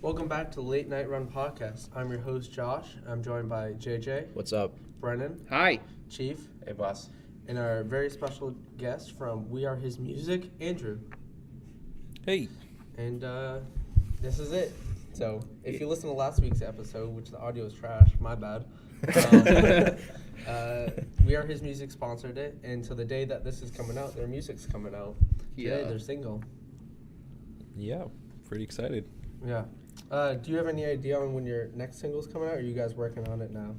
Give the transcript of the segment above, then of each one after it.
Welcome back to Late Night Run Podcast. I'm your host, Josh. I'm joined by JJ. What's up? Brennan. Hi. Chief. Hey, boss. And our very special guest from We Are His Music, Andrew. Hey. And this is it. So if you listen to last week's episode, which the audio is trash, my bad. We Are His Music sponsored it. And so the day that this is coming out, their music's coming out. Today, their single. Yeah, pretty excited. Yeah. Do you have any idea on when your next single's coming out, or are you guys working on it now?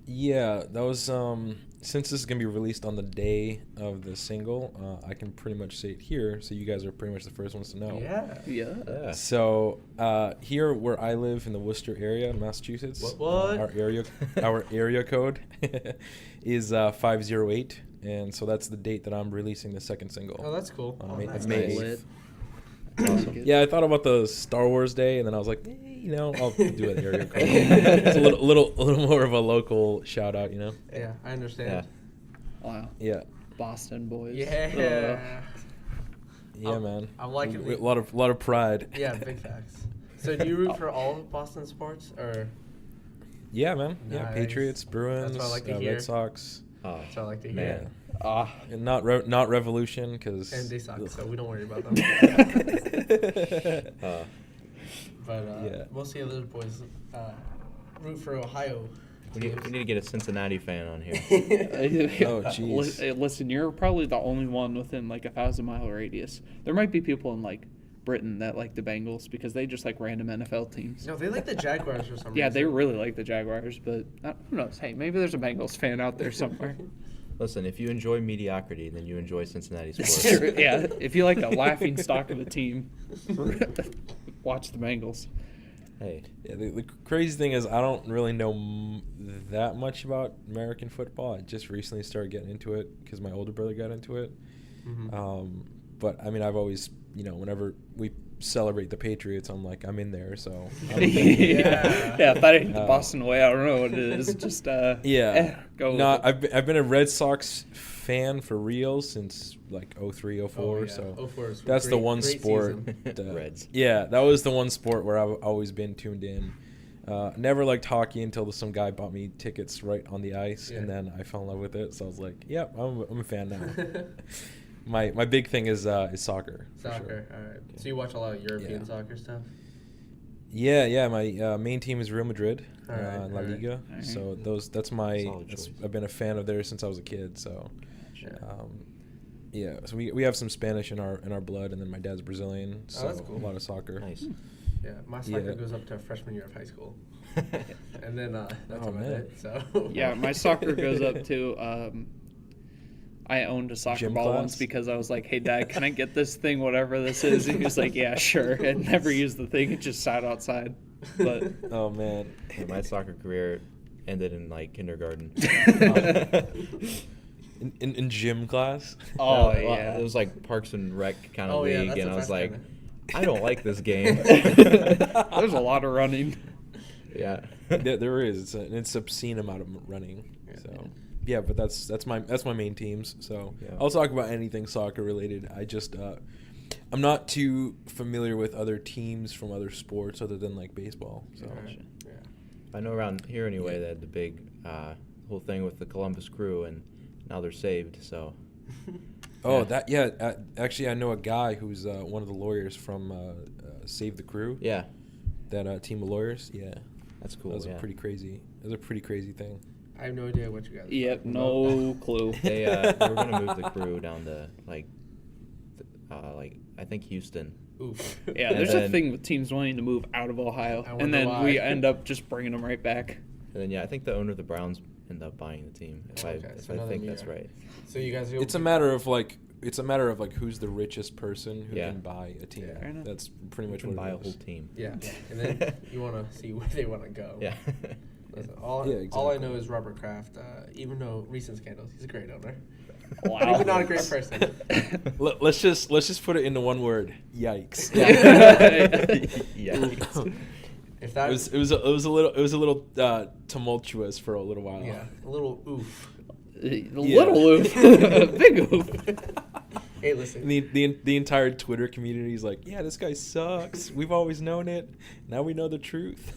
Yeah, that was, since this is going to be released on the day of the single, I can pretty much say it here, so you guys are pretty much the first ones to know. Yeah. So, here where I live in the Worcester area, Massachusetts, What? Our area code is 508, and so that's the date that I'm releasing the second single. Oh, that's cool. That's May nice. 8th. Awesome. Yeah, I thought about the Star Wars Day, and then I was like, I'll do an area code. It's a little more of a local shout out, Yeah, I understand. Wow. Yeah. Boston boys. Yeah. Yeah, man. I'm liking a lot of pride. Yeah, big facts. So do you root for all of Boston sports, or? Yeah, man. Yeah, Nice. Patriots, Bruins, That's what I like to hear. Red Sox. Oh, That's what I like to hear. man. And not Revolution, because And they suck, so we don't worry about them. But yeah. most of the other boys root for Ohio. We need to get a Cincinnati fan on here. Oh, jeez. Listen, you're probably the only one within like a 1,000-mile radius. There might be people in like Britain that like the Bengals because they just like random NFL teams. No, they like the Jaguars for some reason. Yeah, they really like the Jaguars, but who knows? Hey, maybe there's a Bengals fan out there somewhere. Listen, if you enjoy mediocrity, then you enjoy Cincinnati sports. Yeah, if you like the laughing stock of the team, watch the Bengals. Hey, yeah, the crazy thing is I don't really know that much about American football. I just recently started getting into it because my older brother got into it. Mm-hmm. But I mean, I've always, whenever we celebrate the Patriots, I'm like, I'm in there. So yeah, if that ain't the Boston way, I don't know what it is. Just go. No, I've been a Red Sox fan for real since like 03, 04. Oh, yeah. So 04 is that's the one great sport. Reds. Yeah, that was the one sport where I've always been tuned in. Never liked hockey until some guy bought me tickets right on the ice, and then I fell in love with it. So I was like, "Yep, I'm a fan now." My big thing is soccer. Soccer, sure. all right. Okay. So you watch a lot of European soccer stuff? Yeah. My main team is Real Madrid, La Liga. Right. So I've been a fan of theirs since I was a kid. So, So we have some Spanish in our blood, and then my dad's Brazilian. So that's cool. A lot of soccer. Nice. Yeah, my soccer goes up to freshman year of high school, and then that's about it. So yeah, my soccer goes up to. I owned a soccer Gym ball class? once because I was like, "Hey, Dad, can I get this thing, whatever this is?" And he was like, "Yeah, sure." And never used the thing; it just sat outside. But Oh man, Yeah, my soccer career ended in like kindergarten. in gym class. oh Well, yeah, it was like Parks and Rec kind of yeah, league, that's and what I was that's like, kinda. I don't like this game. there's a lot of running. Yeah. There is. It's obscene amount of running. So yeah, but that's my main teams. So I'll talk about anything soccer related. I just I'm not too familiar with other teams from other sports other than like baseball. So I know around here anyway they had the big whole thing with the Columbus Crew, and now they're saved. So. Actually, I know a guy who's one of the lawyers from Save the Crew. Yeah. That team of lawyers. Yeah. That's cool. That was a pretty crazy thing. I have no idea what you guys. Yep, no clue. They were gonna move the Crew down to like I think Houston. Oof. Yeah, And there's then- a thing with teams wanting to move out of Ohio, I and wonder then why. we end up just bringing them right back. And then I think the owner of the Browns ended up buying the team. If I another think New that's York. right. So you guys. It's a matter of like who's the richest person who Yeah. can buy a team. Yeah. That's pretty much You can what buy it a whole is. team. Yeah, and then you want to see where they want to go. Yeah. Listen, all I know is Robert Kraft. Even though recent scandals, he's a great owner. Wow. He's not a great person. Let's just put it into one word. Yikes. Yikes. If that It was a little tumultuous for a little while. yeah, a little oof. A little oof. A big oof. Hey, listen. The entire Twitter community is like, yeah, this guy sucks. We've always known it. Now we know the truth.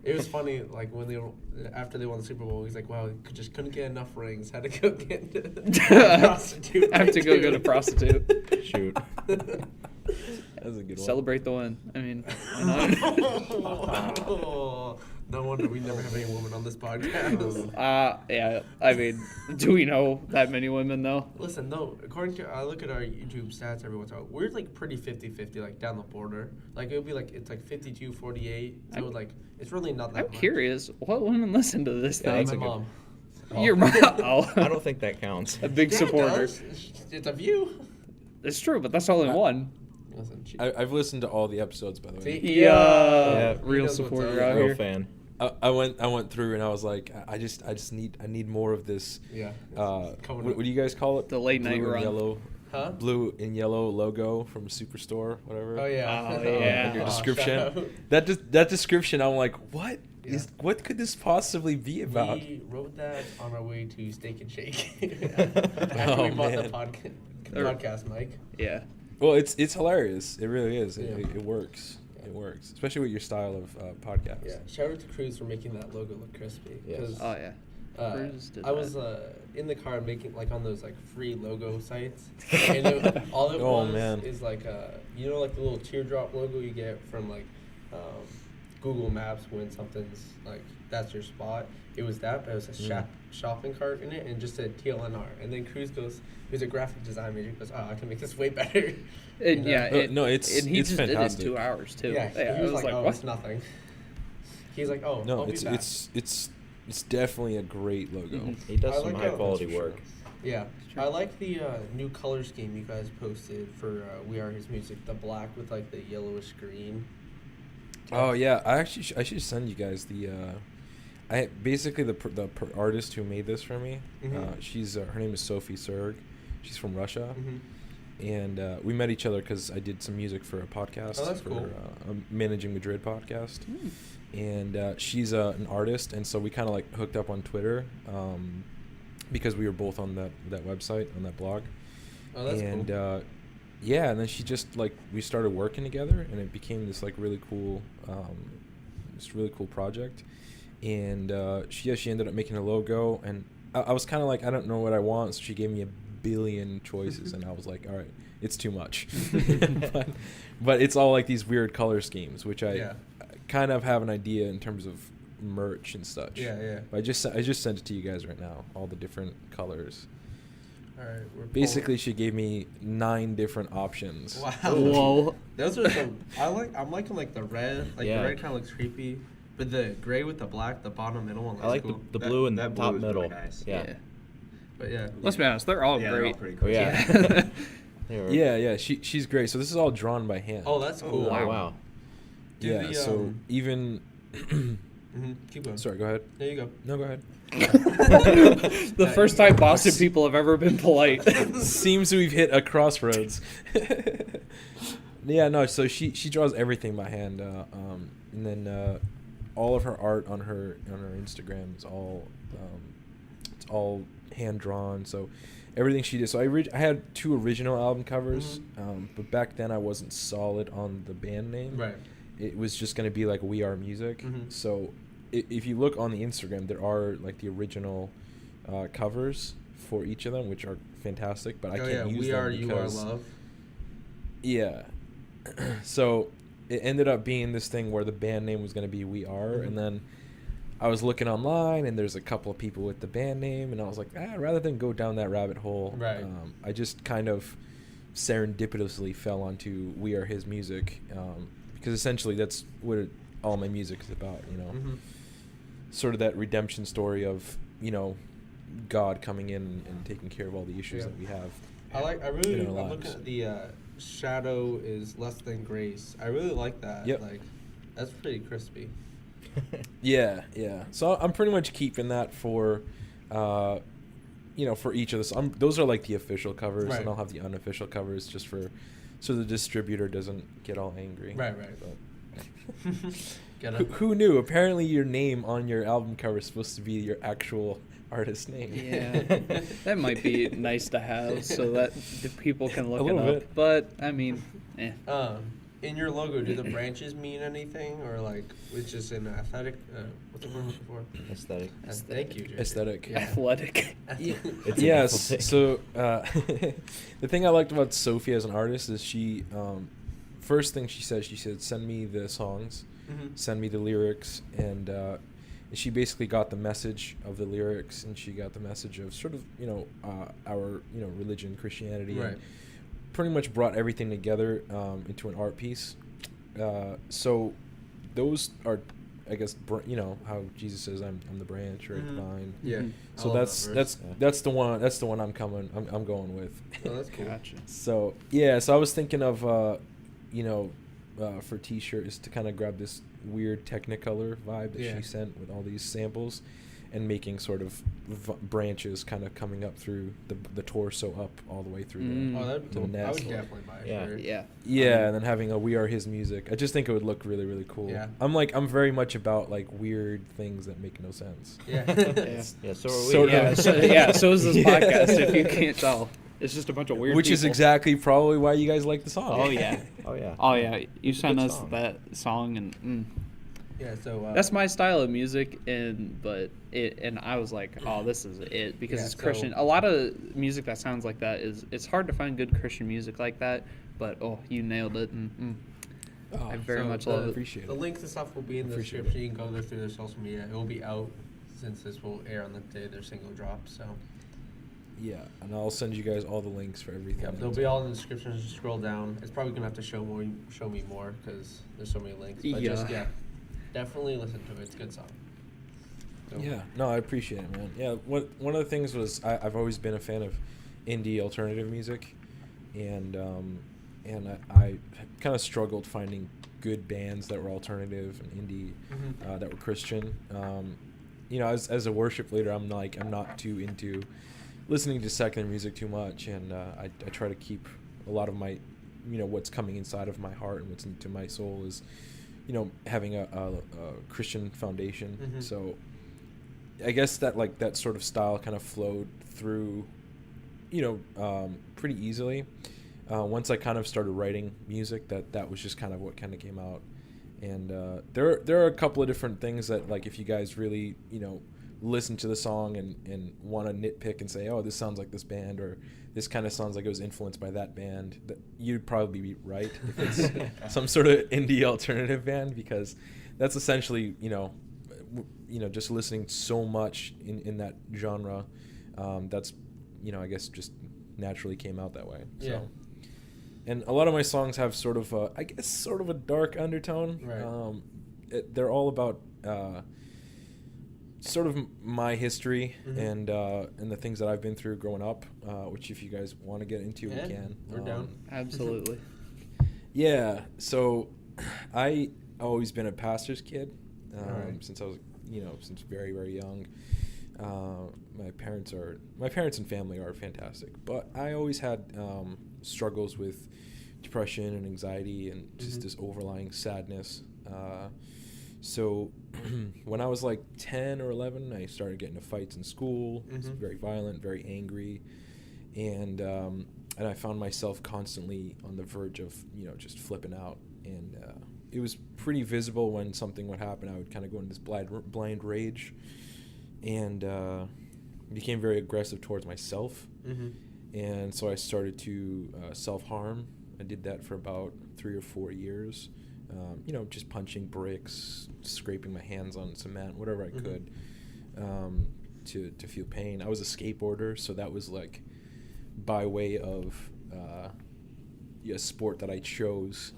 It was funny, like after they won the Super Bowl, he's like, "Wow, just couldn't get enough rings. Had to go get a prostitute. I have to go get a prostitute. Shoot. That's a good one. Celebrate the win. I mean, why not? No wonder we never have any woman on this podcast. Yeah. I mean, do we know that many women though? Listen, no. According to I look at our YouTube stats every once in a while, we're like pretty 50-50, like down the border. Like it would be like it's like 52-48. So like it's really not that. I'm much. curious. What women listen to this Yeah, thing? that's My a good- mom. Your mom. Oh. I don't think that counts. A big Yeah, it supporter. does. It's a view. It's true, but that's only one. Listen, I've listened to all the episodes, by the way. See? Yeah. He Real knows what's supporter up. out Real here. fan. I went through and I was like, I need more of this. Yeah. What do you guys call it? The late night Blue and run. Yellow, Huh? blue and yellow logo from Superstore, whatever. Oh yeah. Oh, yeah. Your Oh, description. shout out. That description. I'm like, what Yeah. what could this possibly be about? We wrote that on our way to Steak and Shake. Oh, After we bought the man. podcast mic. Yeah. Well, it's hilarious. It really is. Yeah. It works. It works, especially with your style of podcast. Yeah. Shout out to Cruz for making that logo look crispy. Yes. 'Cause, Oh yeah. Cruz did I was that. in the car making like on those like free logo sites, and all it Oh, was man. is like you know like the little teardrop logo you get from like Google Maps when something's like that's your spot. It was that, but it was a shopping cart in it, and just said TLNR. And then Cruz goes, who's a graphic design major, goes, "Oh, I can make this way better." And yeah, No, it's- and he it's just fantastic. did it in 2 hours too. Yeah, I he was like, "Oh, what? it's nothing." He's like, "Oh, No, I'll be back." it's definitely a great logo. Mhm. He does I some like high how- quality that's for work. Yeah, true. I like the new color scheme you guys posted for We Are His Music. The black with like the yellowish green. Oh yeah, I should send you guys the. I basically the artist who made this for me. Mhm. She's her name is Sophie Serg. She's from Russia, Mm-hmm. and we met each other because I did some music for a podcast. Oh, that's for, cool. a Managing Madrid podcast. Mm. And she's an artist, and so we kind of like hooked up on Twitter because we were both on that website, on that blog. Oh, that's and cool. yeah, and then she just like we started working together, and it became this like really cool project. And she ended up making a logo, and I was kind of like, I don't know what I want, so she gave me a billion choices, and I was like, all right, it's too much. but it's all like these weird color schemes, which I kind of have an idea in terms of merch and such. Yeah. But I just sent it to you guys right now, all the different colors. All right. We're Basically, she gave me 9 different options. Wow. Whoa. Those are some. I'm liking like the red. Like Yeah. the red kind of looks creepy, but the gray with the black, the bottom middle one looks I like cool. the blue and the that blue top is middle. really nice. Yeah. But yeah. Let's be honest, they're all Yeah, they're all great. pretty Oh, cool. yeah. They were- Yeah, she's great. So this is all drawn by hand. Oh, that's cool. Oh, wow. Do yeah. the, So even. Keep going. Sorry, go ahead. There you go. No, go ahead. The first time Boston people have ever been polite. Seems we've hit a crossroads. Yeah, no. So she draws everything by hand, and then all of her art on her Instagram is all it's all hand drawn. So everything she did. So I had 2 original album covers, but back then I wasn't solid on the band name. Right. It was just gonna be like We Are Music. Mhm. So if you look on the Instagram, there are like the original covers for each of them, which are fantastic. But I can't use We them Are You Are because Love. yeah. So it ended up being this thing where the band name was going to be We Are, Mhm. and then I was looking online, and there's a couple of people with the band name, and I was like, rather than go down that rabbit hole, Right. I just kind of serendipitously fell onto We Are His Music, because essentially that's what all my music is about, you know, Mhm. sort of that redemption story of, you know, God coming in and taking care of all the issues Yeah. that we have. I'm in our looking lives. at the shadow is less than grace. I really like that. Yep. Like, that's pretty crispy. Yeah. So I'm pretty much keeping that for, for each of this. Those are like the official covers, Right. and I'll have the unofficial covers just so the distributor doesn't get all angry. Right. But Get who knew? Apparently, your name on your album cover is supposed to be your actual artist name. Yeah, that might be nice to have so that the people can look A it little up. bit. But I mean, In your logo, do the branches mean anything, or like it's just an athletic? What's the word for? Aesthetic. Thank you, JJ. Aesthetic. Yeah. athletic. It's an Yes. athletic. So the thing I liked about Sophie as an artist is she, first thing she said, send me the songs, send me the lyrics, and she basically got the message of the lyrics, and she got the message of sort of our religion, Christianity, Right. and pretty much brought everything together into an art piece. So those are, I guess, how Jesus says, "I'm the branch, right? The vine." Yeah. Mhm. So I love that's that verse. that's the one I'm going with. Oh, that's cool. Gotcha. So yeah, so I was thinking of for t-shirt is to kind of grab this weird Technicolor vibe that Yeah. she sent with all these samples, and making sort of branches kind of coming up through the torso up all the way through Oh, that'd be to the cool. I nest. would definitely buy a Yeah. shirt. Yeah. Yeah, and then having a "We Are His Music." I just think it would look really, really cool. Yeah. I'm very much about like weird things that make no sense. Yeah. Yeah, so are we. Sort Yeah. of. So is this podcast. If you can't tell, it's just a bunch of weird. Which is people. exactly probably why you guys like the song. Oh yeah. Oh yeah. Oh yeah. You sent good us song. that song and. Yeah. So That's my style of music, and I was like, oh, this is it because Yeah, it's so- Christian. A lot of music that sounds like that it's hard to find good Christian music like that. But you nailed it, and Oh, I very so much the- love it. appreciate The it. links and stuff will be in the Appreciate description. You can go there through their social media. It will be out since this will air on the day their single drops. So Yeah, and I'll send you guys all the links for everything. yeah, they'll be all in the description. Just scroll down. It's probably gonna have to show me more because there's so many links. But just Yeah. definitely listen to it. It's a good song. So, Yeah, no, I appreciate it, man. Yeah, one of the things was I've always been a fan of indie alternative music, and I kind of struggled finding good bands that were alternative and indie Mhm. that were Christian. As a worship leader, I'm not too into listening to secular music too much, and I try to keep a lot of my, what's coming inside of my heart and what's into my soul is, having a Christian foundation. Mhm. So I guess that sort of style kind of flowed through, pretty easily. Once I kind of started writing music, that was just kind of what kind of came out. And there are a couple of different things that, like, if you guys really, listen to the song and want to nitpick and say, oh, this sounds like this band, or this kind of sounds like it was influenced by that band, that you'd probably be right if it's some sort of indie alternative band, because that's essentially, just listening so much in that genre. That's, I guess just naturally came out that way. Yeah. So. And a lot of my songs have sort of a dark undertone. Right. They're all about sort of my history and the things that I've been through growing up, which if you guys want to get into, Yeah, we can. we're down. Absolutely. Yeah. So I always been a pastor's kid Alright. since I was, since very, very young. My parents and family are fantastic, but I always had struggles with depression and anxiety and just this overlying sadness. So when I was like 10 or 11, I started getting into fights in school. I was very violent, very angry, and I found myself constantly on the verge of just flipping out. And it was pretty visible when something would happen. I would kind of go into this blind rage, and became very aggressive towards myself. And so I started to self-harm. I did that for about 3 or 4 years. Just punching bricks, scraping my hands on cement, whatever I could, to feel pain. I was a skateboarder, so that was like by way of a sport that I chose,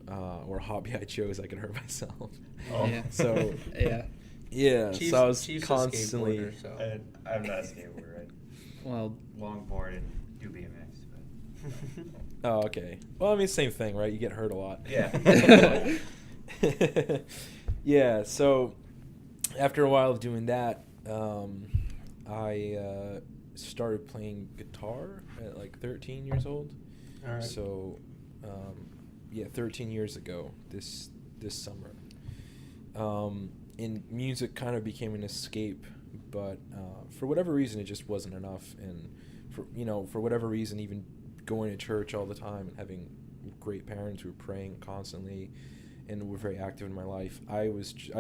or a hobby I chose. I could hurt myself. Oh. Yeah. So Yeah. yeah, Chief's- so I was Chief's a constantly. skateboarder, so. I'm not a skateboarder. Well, Longboard and do BMX, but Oh, okay. Well, I mean, same thing, right? You get hurt a lot. yeah. Yeah. So after a while of doing that, I started playing guitar at like 13 years old. All right. So 13 years ago this summer. And music kind of became an escape but for whatever reason, it just wasn't enough. And for whatever reason, even going to church all the time and having great parents who were praying constantly and were very active in my life, I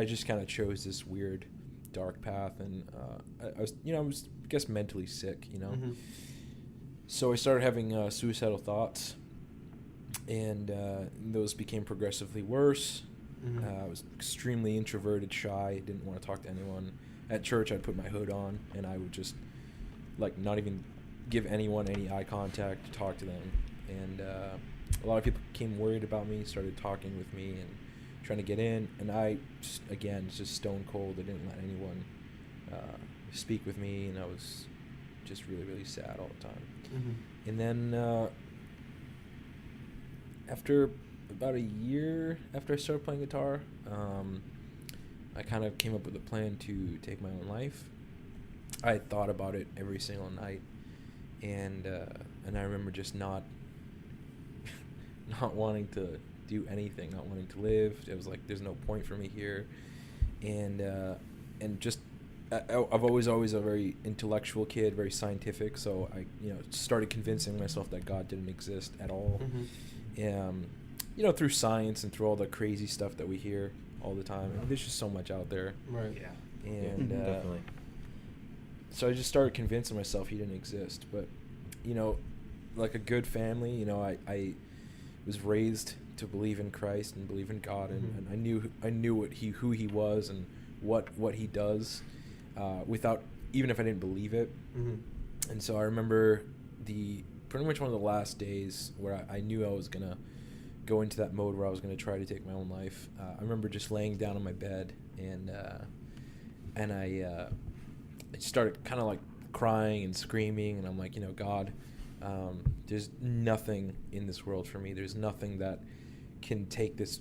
just kind of chose this weird dark path, and I was I guess mentally sick, Mm-hmm. So I started having suicidal thoughts, and those became progressively worse. Mm-hmm. I was extremely introverted, shy, didn't want to talk to anyone. At church, I'd put my hood on, and I would just not even give anyone any eye contact, talk to them. And a lot of people became worried about me, started talking with me and trying to get in. And I, just stone cold. I didn't let anyone speak with me, and I was just really, really sad all the time. Mm-hmm. And then after about a year after I started playing guitar, I kind of came up with a plan to take my own life. I had thought about it every single night, and I remember just not wanting to do anything, not wanting to live. It was like, there's no point for me here, and just I've always a very intellectual kid, very scientific. So I started convincing myself that God didn't exist at all. Mm-hmm. Through science and through all the crazy stuff that we hear all the time. I mean, there's just so much out there. Right. Yeah. And Definitely. so I just started convincing myself he didn't exist. But like a good family, I was raised to believe in Christ and believe in God, and I knew who he was and what he does, without, even if I didn't believe it. Mm-hmm. And so I remember pretty much one of the last days where I knew I was gonna go into that mode where I was gonna try to take my own life. I remember just laying down on my bed, and I started kind of like crying and screaming, and I'm like, God, there's nothing in this world for me. There's nothing that can take this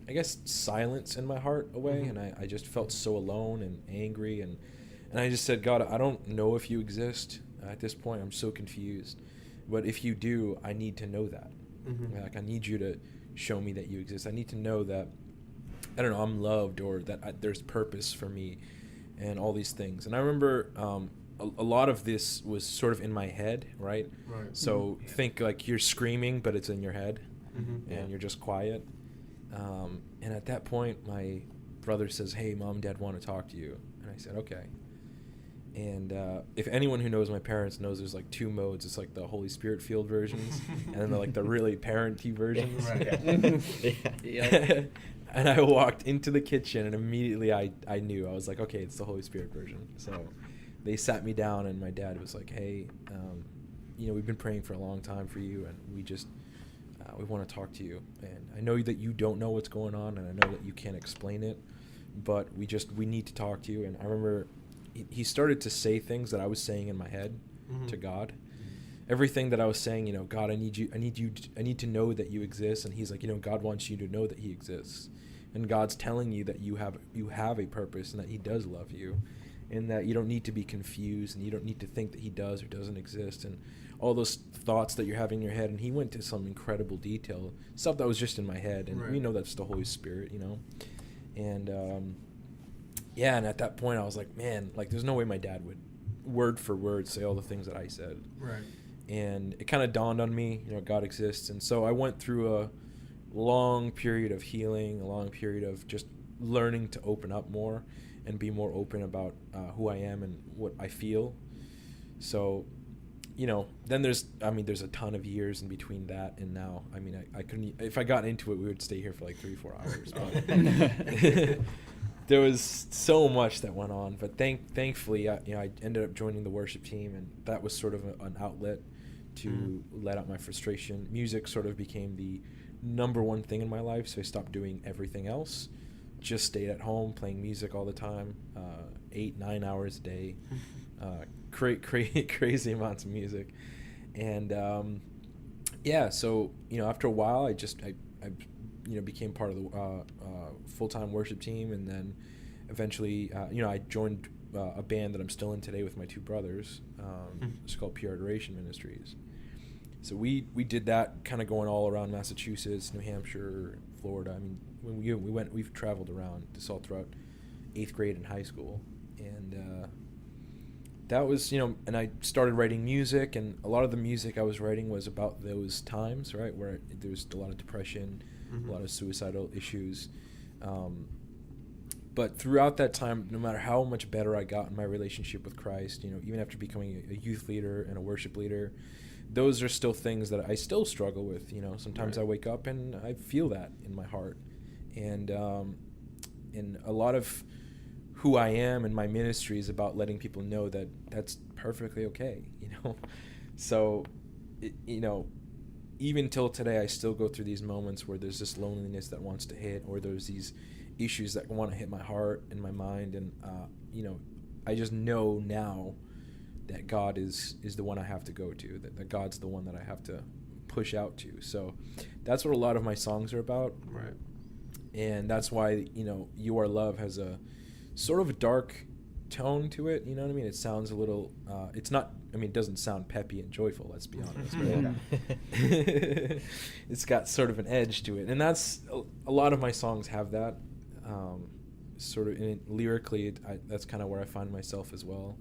I guess silence in my heart away. Mm-hmm. And I just felt so alone and angry, and I just said, God, I don't know if you exist at this point. I'm so confused, but if you do, I need to know that. Mm-hmm. Like, I need you to show me that you exist. I need to know that, I don't know, I'm loved, or that there's purpose for me, and all these things. And I remember a lot of this was sort of in my head, right? Right. So think like you're screaming, but it's in your head, Mm-hmm. and you're just quiet. And at that point, my brother says, "Hey, Mom and Dad want to talk to you." And I said, "Okay." And if anyone who knows my parents knows, there's like two modes. It's like the Holy Spirit filled versions, and then like the really parent-y versions. Yeah. And I walked into the kitchen, and immediately I knew. I was like, okay, it's the Holy Spirit version. So they sat me down, and my dad was like, "Hey, we've been praying for a long time for you, and we want to talk to you. And I know that you don't know what's going on, and I know that you can't explain it, but we need to talk to you." And I remember he started to say things that I was saying in my head to God. Everything that I was saying, God, I need to know that you exist. And he's like, God wants you to know that he exists. And God's telling you that you have a purpose, and that he does love you, and that you don't need to be confused, and you don't need to think that he does or doesn't exist, and all those thoughts that you're having in your head. And he went to some incredible detail, stuff that was just in my head. And Right. we know that's the Holy Spirit, And and at that point I was like, man, like there's no way my dad would word for word say all the things that I said. Right. And it kind of dawned on me, God exists. And so I went through a long period of healing, a long period of just learning to open up more and be more open about who I am and what I feel. So, then there's a ton of years in between that and now. I mean, I couldn't, if I got into it, we would stay here for like 3-4 hours. But there was so much that went on. But thankfully, I ended up joining the worship team, and that was sort of an outlet to let out my frustration. Music sort of became the number one thing in my life, so I stopped doing everything else. Just stayed at home playing music all the time, 8-9 hours a day, crazy amounts of music. And so after a while, I became part of the full-time worship team, and then eventually I joined a band that I'm still in today with my two brothers. It's called Pure Adoration Ministries. So we did that, kind of going all around Massachusetts, New Hampshire, Florida. I mean, we've traveled around this all throughout 8th grade and high school. and that was, and I started writing music, and a lot of the music I was writing was about those times, right, where there was a lot of depression, a lot of suicidal issues. But throughout that time, no matter how much better I got in my relationship with Christ, even after becoming a youth leader and a worship leader, those are still things that I still struggle with. Sometimes I wake up and I feel that in my heart, and a lot of who I am and my ministry is about letting people know that that's perfectly okay. So, even till today, I still go through these moments where there's this loneliness that wants to hit, or there's these issues that want to hit my heart and my mind, and I just know now that God is the one I have to go to, that God's the one that I have to push out to. So that's what a lot of my songs are about, right? And that's why You Are Love has a sort of a dark tone to it. You know what I mean? It sounds a little it's not, it doesn't sound peppy and joyful, let's be honest, right? It's got sort of an edge to it, and that's a lot of my songs have that sort of, and lyrically that's kind of where I find myself as well.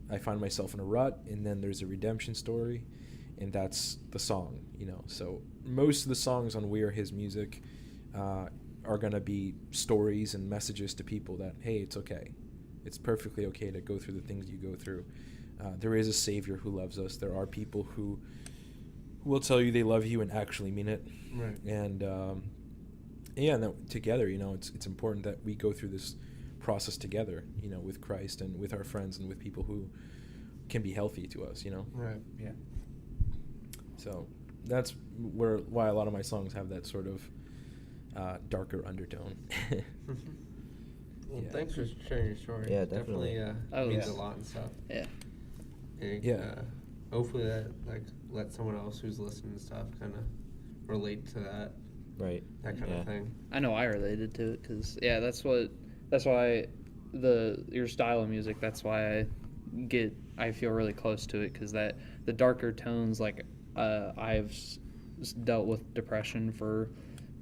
I find myself in a rut, and then there's a redemption story, and that's the song. So most of the songs on We Are His Music are going to be stories and messages to people that, hey, it's okay. It's perfectly okay to go through the things you go through. There is a Savior who loves us. There are people who will tell you they love you and actually mean it. Right. And and that together, it's important that we go through this process together, with Christ and with our friends and with people who can be healthy to us, Right. Yeah. So that's why a lot of my songs have that sort of darker undertone. Well, Yeah. thanks for sharing your story. Yeah, definitely. Means a lot and stuff. Yeah. And, hopefully that let someone else who's listening and stuff kind of relate to that. Right. That kind of thing. I know I related to it because that's why your style of music, that's why I feel really close to it, because that the darker tones, I've dealt with depression for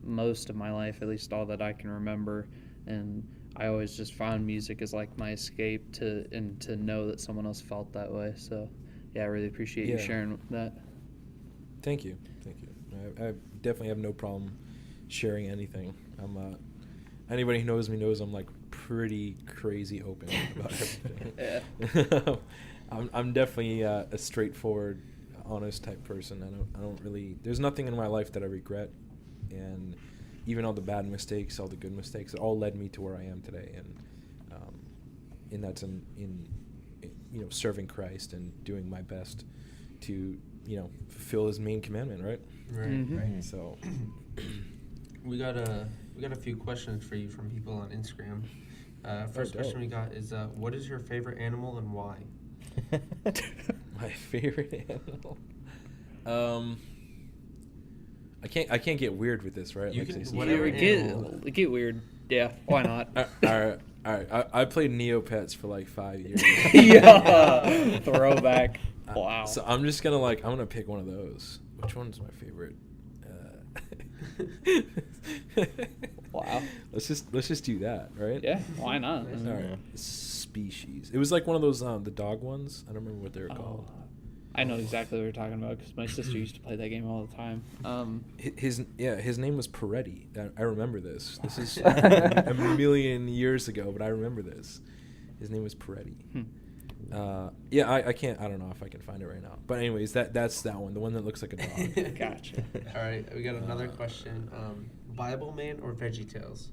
most of my life, at least all that I can remember, and I always just found music as my escape to know that someone else felt that way. So I really appreciate you sharing that. Thank you. I definitely have no problem sharing anything. Anybody who knows me knows I'm pretty crazy open about everything. Yeah. I'm definitely a straightforward, honest type person. I don't really. There's nothing in my life that I regret, and even all the bad mistakes, all the good mistakes, it all led me to where I am today, and that's in serving Christ and doing my best to fulfill His main commandment, right? Right. Mm-hmm. Right. So We got a few questions for you from people on Instagram. First question we got is, what is your favorite animal and why? my favorite animal. I can't get weird with this, right? You can- Stacey? whatever Get weird. Yeah, why not? All right. I played Neopets for 5 years. Yeah, throwback. Wow. So I'm just gonna I'm gonna pick one of those. Which one's my favorite? Wow. Let's just do that, right? Yeah, why not? All right. Species. It was one of those the dog ones. I don't remember what they were called. I know exactly what you're talking about because my sister used to play that game all the time. His name was Peretti. I remember this. This is a million years ago, but I remember this. His name was Peretti. I can't. I don't know if I can find it right now. But anyways, that's that one. The one that looks like a dog. Gotcha. All right, we got another question. Bible Man or VeggieTales?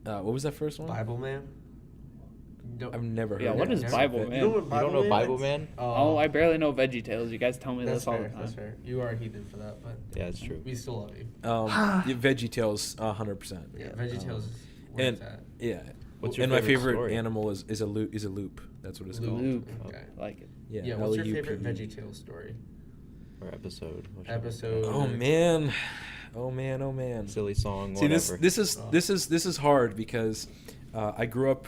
What was that first one? Bible Man? I've never heard. Yeah, of what it. is Bible Man? You You don't know Bible is? Man? Oh, I barely know VeggieTales. You guys tell me That's this all fair. the time. That's fair. You are a heathen for that, but Yeah, it's true. we still love you. VeggieTales, 100%. Yeah, VeggieTales is where and it's at. yeah. What's your and my favorite favorite story? animal is a loop. That's what it's called. Loop. Okay. Like it. Yeah, what's your L-U-P. favorite VeggieTales story? Or episode. whichever. Episode. Oh man. Silly song, See, whatever. this is hard because I grew up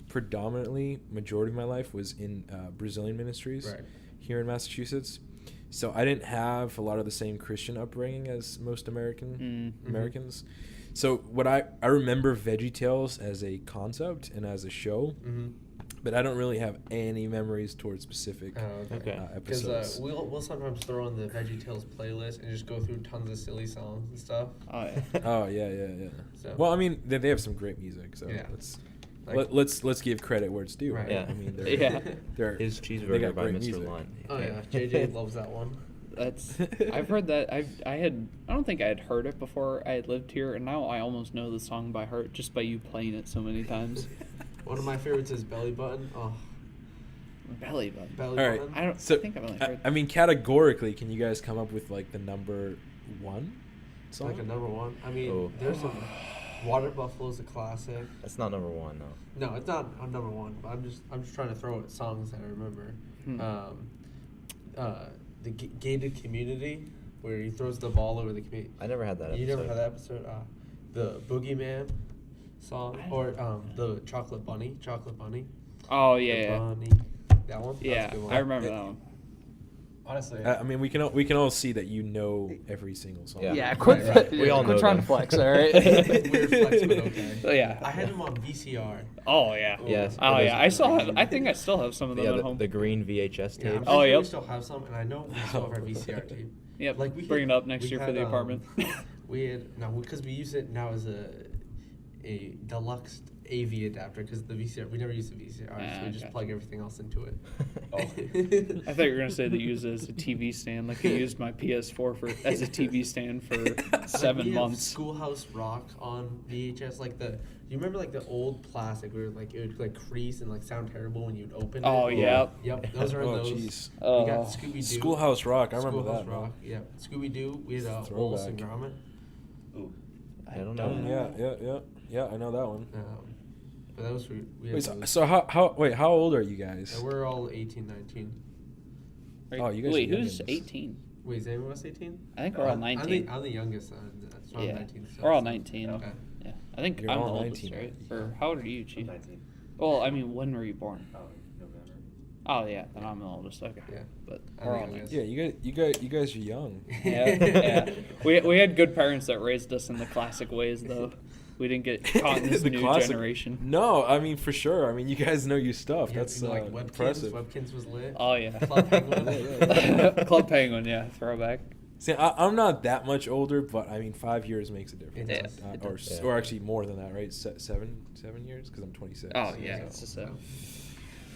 predominantly, majority of my life was in Brazilian ministries Right. here in Massachusetts. So I didn't have a lot of the same Christian upbringing as most Americans. So what I remember VeggieTales as a concept and as a show, but I don't really have any memories towards specific Because episodes. we'll sometimes throw on the VeggieTales playlist and just go through tons of silly songs and stuff. Oh yeah. Oh yeah. So, Well, I mean, they have some great music, so Yeah. let's give credit where it's due. Right. Yeah. I mean, they're His they cheeseburger got by great Mr. music. Lund. oh yeah, JJ loves that one. That's I've heard that. I don't think I had heard it before I had lived here, and now I almost know the song by heart just by you playing it so many times. One of my favorites is Belly Button. Oh, Belly button. Belly All right. Button. I So, think I've only heard. I mean, categorically, can you guys come up with like the number one It's song? like a number one. I mean, Oh. there's some. Water Buffalo's a classic. That's not number one, though. No, it's not on number one. But I'm just trying to throw at songs that I remember. The gated community, where he throws the ball over the community. I never had that You episode. never had that episode? The Boogeyman song, or the Chocolate Bunny. Oh The yeah. Bunny. That one. That's a Yeah, good one. I remember that one. Honestly, I mean, we can all see that you know every single song. Yeah. Yeah, quit- quit. We all quit know trying that. to flex, all right? Weird flex, but okay. So, yeah. I had them on VCR. Oh yeah. Yes. Oh it yeah. is. I think I still have some of them Yeah, at home. the green VHS Yeah, I'm tape. pretty Oh, sure yep. we still have some, and I know we still have our VCR tape. Yep. Like we Bring it up next we year for had, the apartment. We had because we use it now as a deluxe AV adapter because the VCR we never use the VCR, so we just gotcha. plug everything else into it. I thought you were gonna say they use it as a TV stand, like I used my PS4 as a TV stand for Like, 7 we have months. Schoolhouse Rock on VHS, like the. You remember like the old plastic where like it would like crease and like sound terrible when you'd open it? Oh, yep. Yep, those are Oh, those. jeez. Oh. We got Scooby Doo. Schoolhouse Rock. I remember Schoolhouse that. Rock. Yeah, Scooby Doo. We had Throwback. Wallace and Gromit. ooh, I don't Don't know. know. Yeah. I know that one. But that was we had Wait, those. so how old are you guys? And we're all 18, 19. Oh, you guys Wait, are who's youngins. 18? Wait, is anyone else 18? I think we're all 19. I'm the youngest, so I'm Yeah, 19. So we're all 19. Okay. Yeah, I think You're I'm the all oldest, 19. right? Or how old are you, I'm Chief? 19. Well, I mean, when were you born? Oh, November. Oh yeah, then I'm the oldest. Okay. Yeah. But I'm we're the all youngest. 19. Yeah, you guys are young. Yeah. We had good parents that raised us in the classic ways, though. We didn't get caught in this The new classic- generation. No, I mean for sure. I mean you guys know your stuff. Yeah, That's you know, like impressive. Webkins was lit. Oh yeah. Club Penguin. Club Penguin, yeah, throwback. See, I'm not that much older, but I mean 5 years makes a difference. It does. It Or does. Yeah. or actually more than that, right? 7 years because I'm 26. Oh yeah, So- it's just a.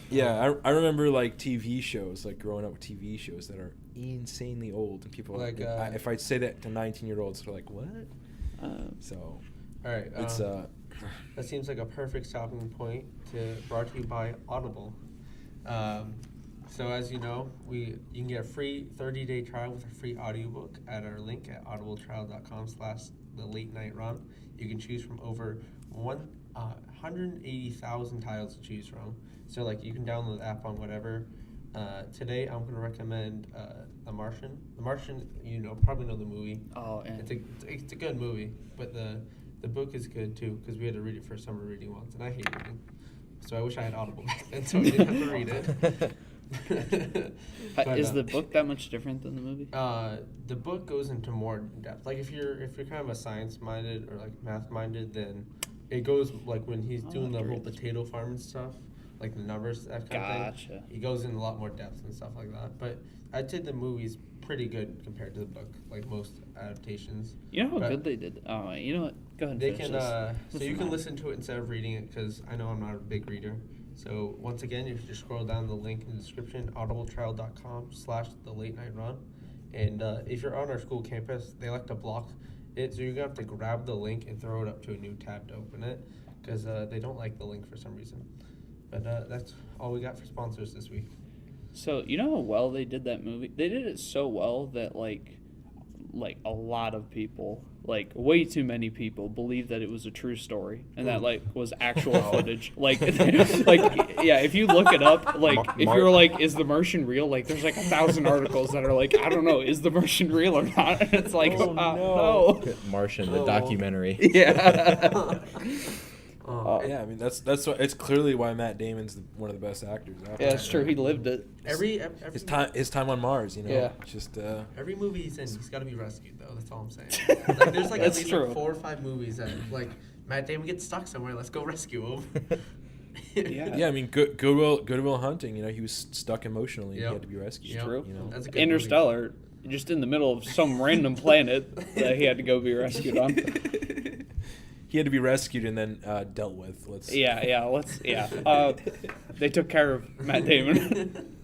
Yeah, I remember like TV shows, like growing up with TV shows that are insanely old, and people Like, if I say that to 19-year-olds, they're like, "What?" So All right. it's That seems like a perfect stopping point brought to you by Audible. So as you know, you can get a free 30-day trial with a free audiobook at our link at audibletrial.com/thelate-night-run. You can choose from over 180,000 titles to choose from. So like you can download the app on whatever. Today I'm going to recommend The Martian. The Martian, probably know the movie. Oh yeah. It's a good movie, but the book is good too because we had to read it for summer reading once, and I hate reading. So I wish I had Audible back then, so I didn't have to read it. But, Is the book that much different than the movie? The book goes into more depth. Like if you're kind of a science minded or like math minded, then it goes like when he's doing the have to whole read this potato farm and stuff, like the numbers, that kind of Gotcha. thing. He goes in a lot more depth and stuff like that. But I'd say the movie's pretty good compared to the book, like most adaptations. You know how But good they did. Oh, you know what? Go ahead. And They finish can, this. so This you is can mine. listen to it instead of reading it because I know I'm not a big reader. So once again, if you just scroll down the link in the description, audibletrial.com/thelate-night-run. And if you're on our school campus, they like to block it, so you're gonna have to grab the link and throw it up to a new tab to open it because they don't like the link for some reason. But that's all we got for sponsors this week. So you know how well they did that movie? They did it so well that like a lot of people, like way too many people, believe that it was a true story and that like was actual footage. Like, yeah, if you look it up, like if you're like, is the Martian real? Like, there's like 1,000 articles that are like, I don't know, is the Martian real or not? And it's like, Oh, no. Martian, the Oh. documentary. Yeah. Yeah, I mean that's what, it's clearly why Matt Damon's one of the best actors. Out Yeah, there. it's true. He lived it. Every his time on Mars, you know. Yeah. Just every movie he's in, he's got to be rescued though. That's all I'm saying. Like there's like at That's least true. like 4 or 5 movies that like Matt Damon gets stuck somewhere. Let's go rescue him. Yeah. yeah, I mean Goodwill Hunting. You know, he was stuck emotionally. Yep. He had to be rescued. Yep. True. You know. That's a good Interstellar, just in the middle of some random planet that he had to go be rescued on. He had to be rescued and then dealt with. They took care of Matt Damon.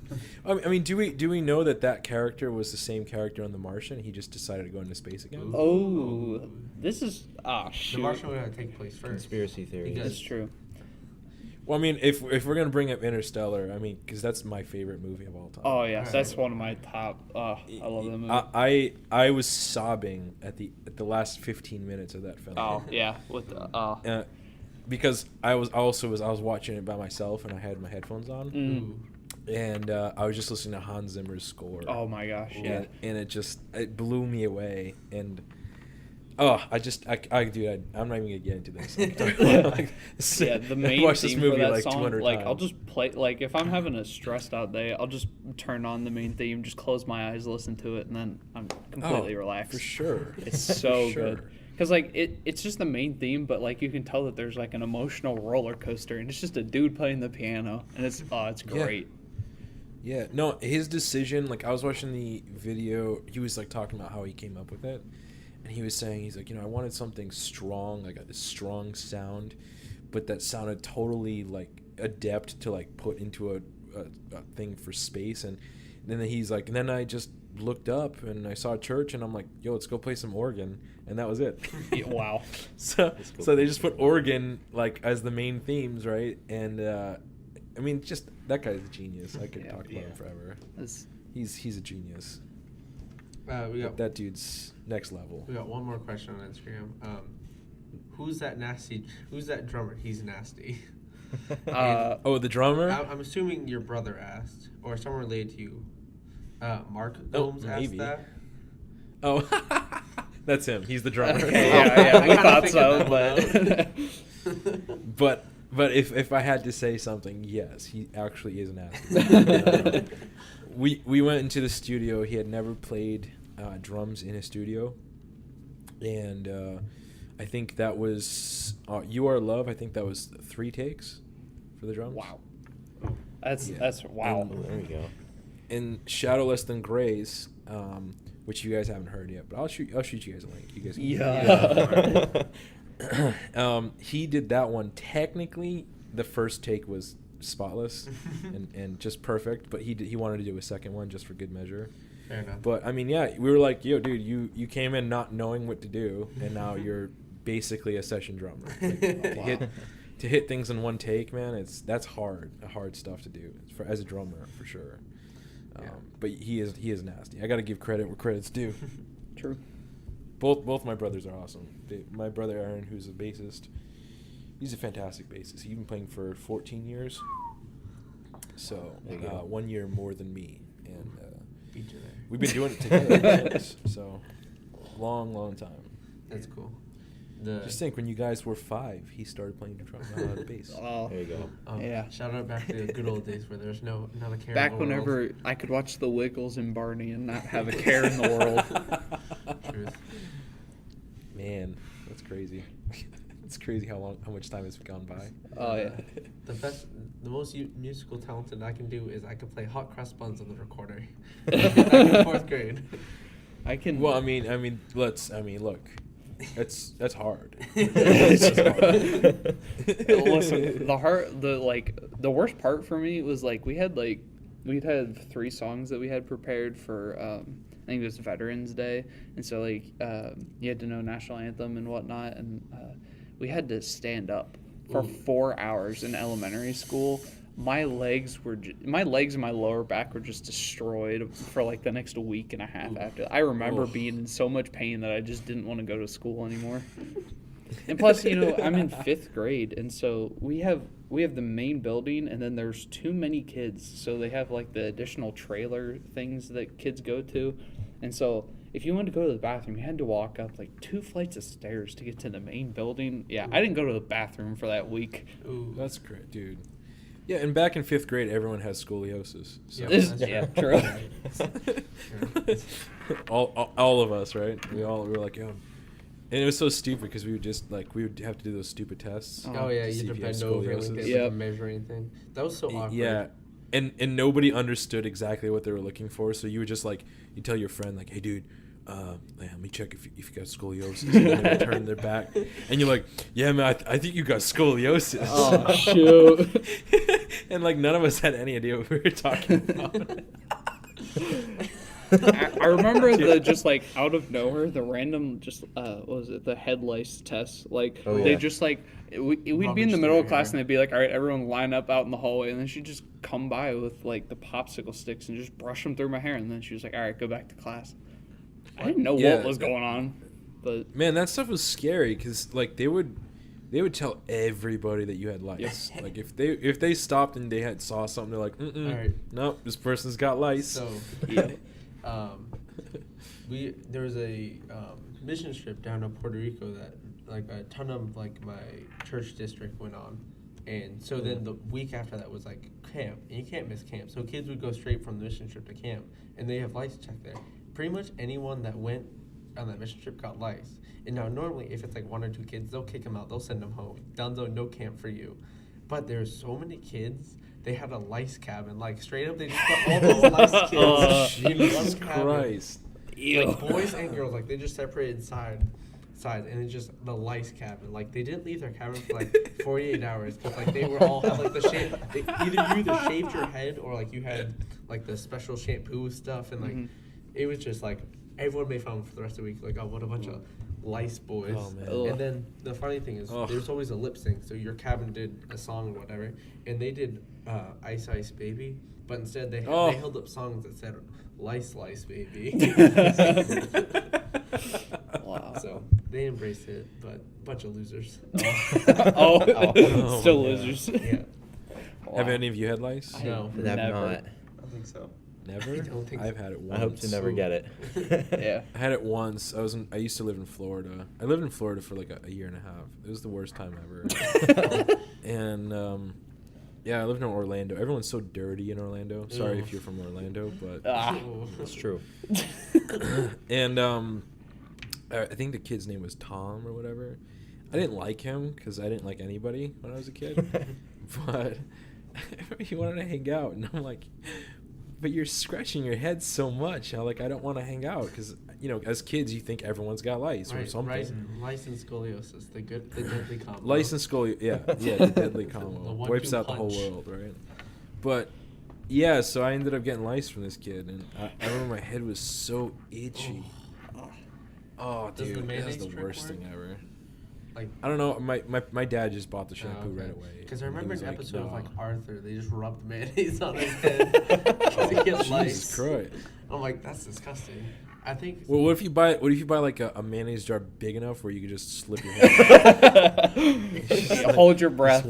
I mean, do we know that character was the same character on The Martian? He just decided to go into space again. Oh, this is shoot. The Martian would take place first. Conspiracy theories. Because- That's true. Well, I mean, if we're gonna bring up Interstellar, I mean, because that's my favorite movie of all time. Oh yes, that's one of my top. I love that movie. I was sobbing at the last 15 minutes of that film. Oh yeah, with because I was watching it by myself and I had my headphones on. And I was just listening to Hans Zimmer's score. Oh my gosh, yeah. And it blew me away. And dude, I'm not even gonna get into this. Yeah, the main I watched this theme movie for that like song, 200 like times. I'll just play, like if I'm having a stressed out day, I'll just turn on the main theme, just close my eyes, listen to it, and then I'm completely relaxed. For sure. It's so For sure. good. Because like it's just the main theme, but like you can tell that there's like an emotional roller coaster, and it's just a dude playing the piano, and it's great. Yeah, no, his decision, like I was watching the video, he was like talking about how he came up with it, and he was saying, he's like, I wanted something strong, like a strong sound, but that sounded totally like adept to like put into a thing for space, and then he's like, and then I just looked up and I saw a church, and I'm like, yo, let's go play some organ, and that was it. Yeah, wow. So they just put organ like as the main themes, right? And I mean, just that guy's a genius. I could talk about him forever. He's a genius. That dude's next level. We got one more question on Instagram. Who's that drummer? He's nasty. The drummer? I'm assuming your brother asked, or someone related to you. Mark Gomes asked that. Oh, that's him. He's the drummer. Yeah, we I thought kinda so, but if I had to say something, yes, he actually is an athlete. We went into the studio. He had never played drums in his studio, and I think that was "You Are Love." I think that was 3 takes for the drums. wow. That's wow. There we go. And Shadow Less Than Grace, which you guys haven't heard yet, but I'll shoot you guys a link. You guys can he did that one. Technically, the first take was spotless and just perfect, but he wanted to do a second one just for good measure. Fair enough. But I mean, yeah, we were like, yo, dude, you came in not knowing what to do, and now you're basically a session drummer. Like, to hit things in one take, man, that's hard stuff to do as a drummer for sure. But he is nasty. I got to give credit where credit's due. True. Both my brothers are awesome. My brother Aaron, who's a bassist, he's a fantastic bassist. He's been playing for 14 years. So 1 year more than me, and we've been doing it together. So long time. That's cool. Just think, when you guys were 5, he started playing the bass. Oh, There you go. Yeah. Shout out back to the good old days where there's not a care. Back in the whenever world. I could watch The Wiggles and Barney and not have a care in the world. Truth. Man, that's crazy. It's crazy how much time has gone by. Oh yeah. The most musical talented I can do is I can play hot cross buns on the recorder. Back in 4th grade. I can. Well, I mean, look. That's hard. Listen, the worst part for me was like we'd had 3 songs that we had prepared for I think it was Veterans Day, and so like you had to know national anthem and whatnot, and we had to stand up for 4 hours in elementary school. My legs and my lower back were just destroyed for like the next week and a half after. I remember being in so much pain that I just didn't want to go to school anymore. And plus, I'm in 5th grade, and so we have the main building, and then there's too many kids, so they have like the additional trailer things that kids go to, And so if you wanted to go to the bathroom, you had to walk up like 2 flights of stairs to get to the main building. Yeah, I didn't go to the bathroom for that week. Ooh. That's great, dude. Yeah, and back in 5th grade, everyone has scoliosis. So. Yeah. True. all of us, right? We were like, yo. And it was so stupid because we would have to do those stupid tests. Oh yeah, to you see had if to you had bend over and scoliosis. get Yep. like a measuring thing. That was so awkward. Yeah. And nobody understood exactly what they were looking for, so you would just like you tell your friend like, hey dude, let me check if you got scoliosis. And then they would turn their back, and you're like, yeah man, I think you got scoliosis. Oh shoot! And like none of us had any idea what we were talking about. I remember the just like out of nowhere, the random just what was it, the head lice test? Like they just like we'd be in Rummage the middle through of class your and they'd be like, all right, everyone line up out in the hallway, and then she'd just come by with like the popsicle sticks and just brush them through my hair, and then she was like, all right, go back to class. I didn't know what was going on, but man, that stuff was scary because like they would tell everybody that you had lice. Like if they stopped and they saw something, they're like, Alright. nope, this person's got lice. So, there was a mission trip down to Puerto Rico that like a ton of like my church district went on, and so then the week after that was like camp, and you can't miss camp. So kids would go straight from the mission trip to camp, and they have lice check there. Pretty much anyone that went on that mission trip got lice. And now normally if it's like 1 or 2 kids, they'll kick them out, they'll send them home. Dunzo, no camp for you. But there's so many kids. They had a lice cabin, like straight up. They just put all those lice kids in one cabin. Christ. Like boys and girls, like they just separated sides, and it's just the lice cabin. Like they didn't leave their cabin for like 48 hours because like they were all had like the either you either shaved your head or like you had like the special shampoo stuff, and like it was just like everyone made fun for the rest of the week. Like, oh, what a bunch of lice boys. Oh, man. And then the funny thing is, there's always a lip sync. So your cabin did a song or whatever, and they did Ice Ice Baby, but instead they held up songs that said Lice Lice Baby. wow. So they embraced it, but bunch of losers. Still my losers. Yeah. Wow. Have any of you had lice? No. I've Never. not. I don't think so. Never? I don't think I've so. had it I once. hope to never get it. Yeah. I had it once. I used to live in Florida. I lived in Florida for like a year and a half. It was the worst time ever. And yeah, I lived in Orlando. Everyone's so dirty in Orlando. Sorry if you're from Orlando, but It's true. and I think the kid's name was Tom or whatever. I didn't like him because I didn't like anybody when I was a kid. But he wanted to hang out, and I'm like, but you're scratching your head so much. I don't want to hang out because, as kids, you think everyone's got lice or something. Lice and scoliosis, the deadly combo. Lice and scoliosis, yeah, the deadly combo. The 1-2 Wipes out the whole punch. world, right? But, yeah, so I ended up getting lice from this kid, and I remember my head was so itchy. Oh, Does the dude, that's mayonnaise the trick worst work? thing ever. Like, I don't know. My dad just bought the shampoo right away. Because I and he remember was an like, episode of "No." like Arthur, they just rubbed mayonnaise on his head because he had Jesus lice. Christ. I'm like, that's disgusting. I think. Well, what if you buy like a mayonnaise jar big enough where you could just slip your head? Hold your breath.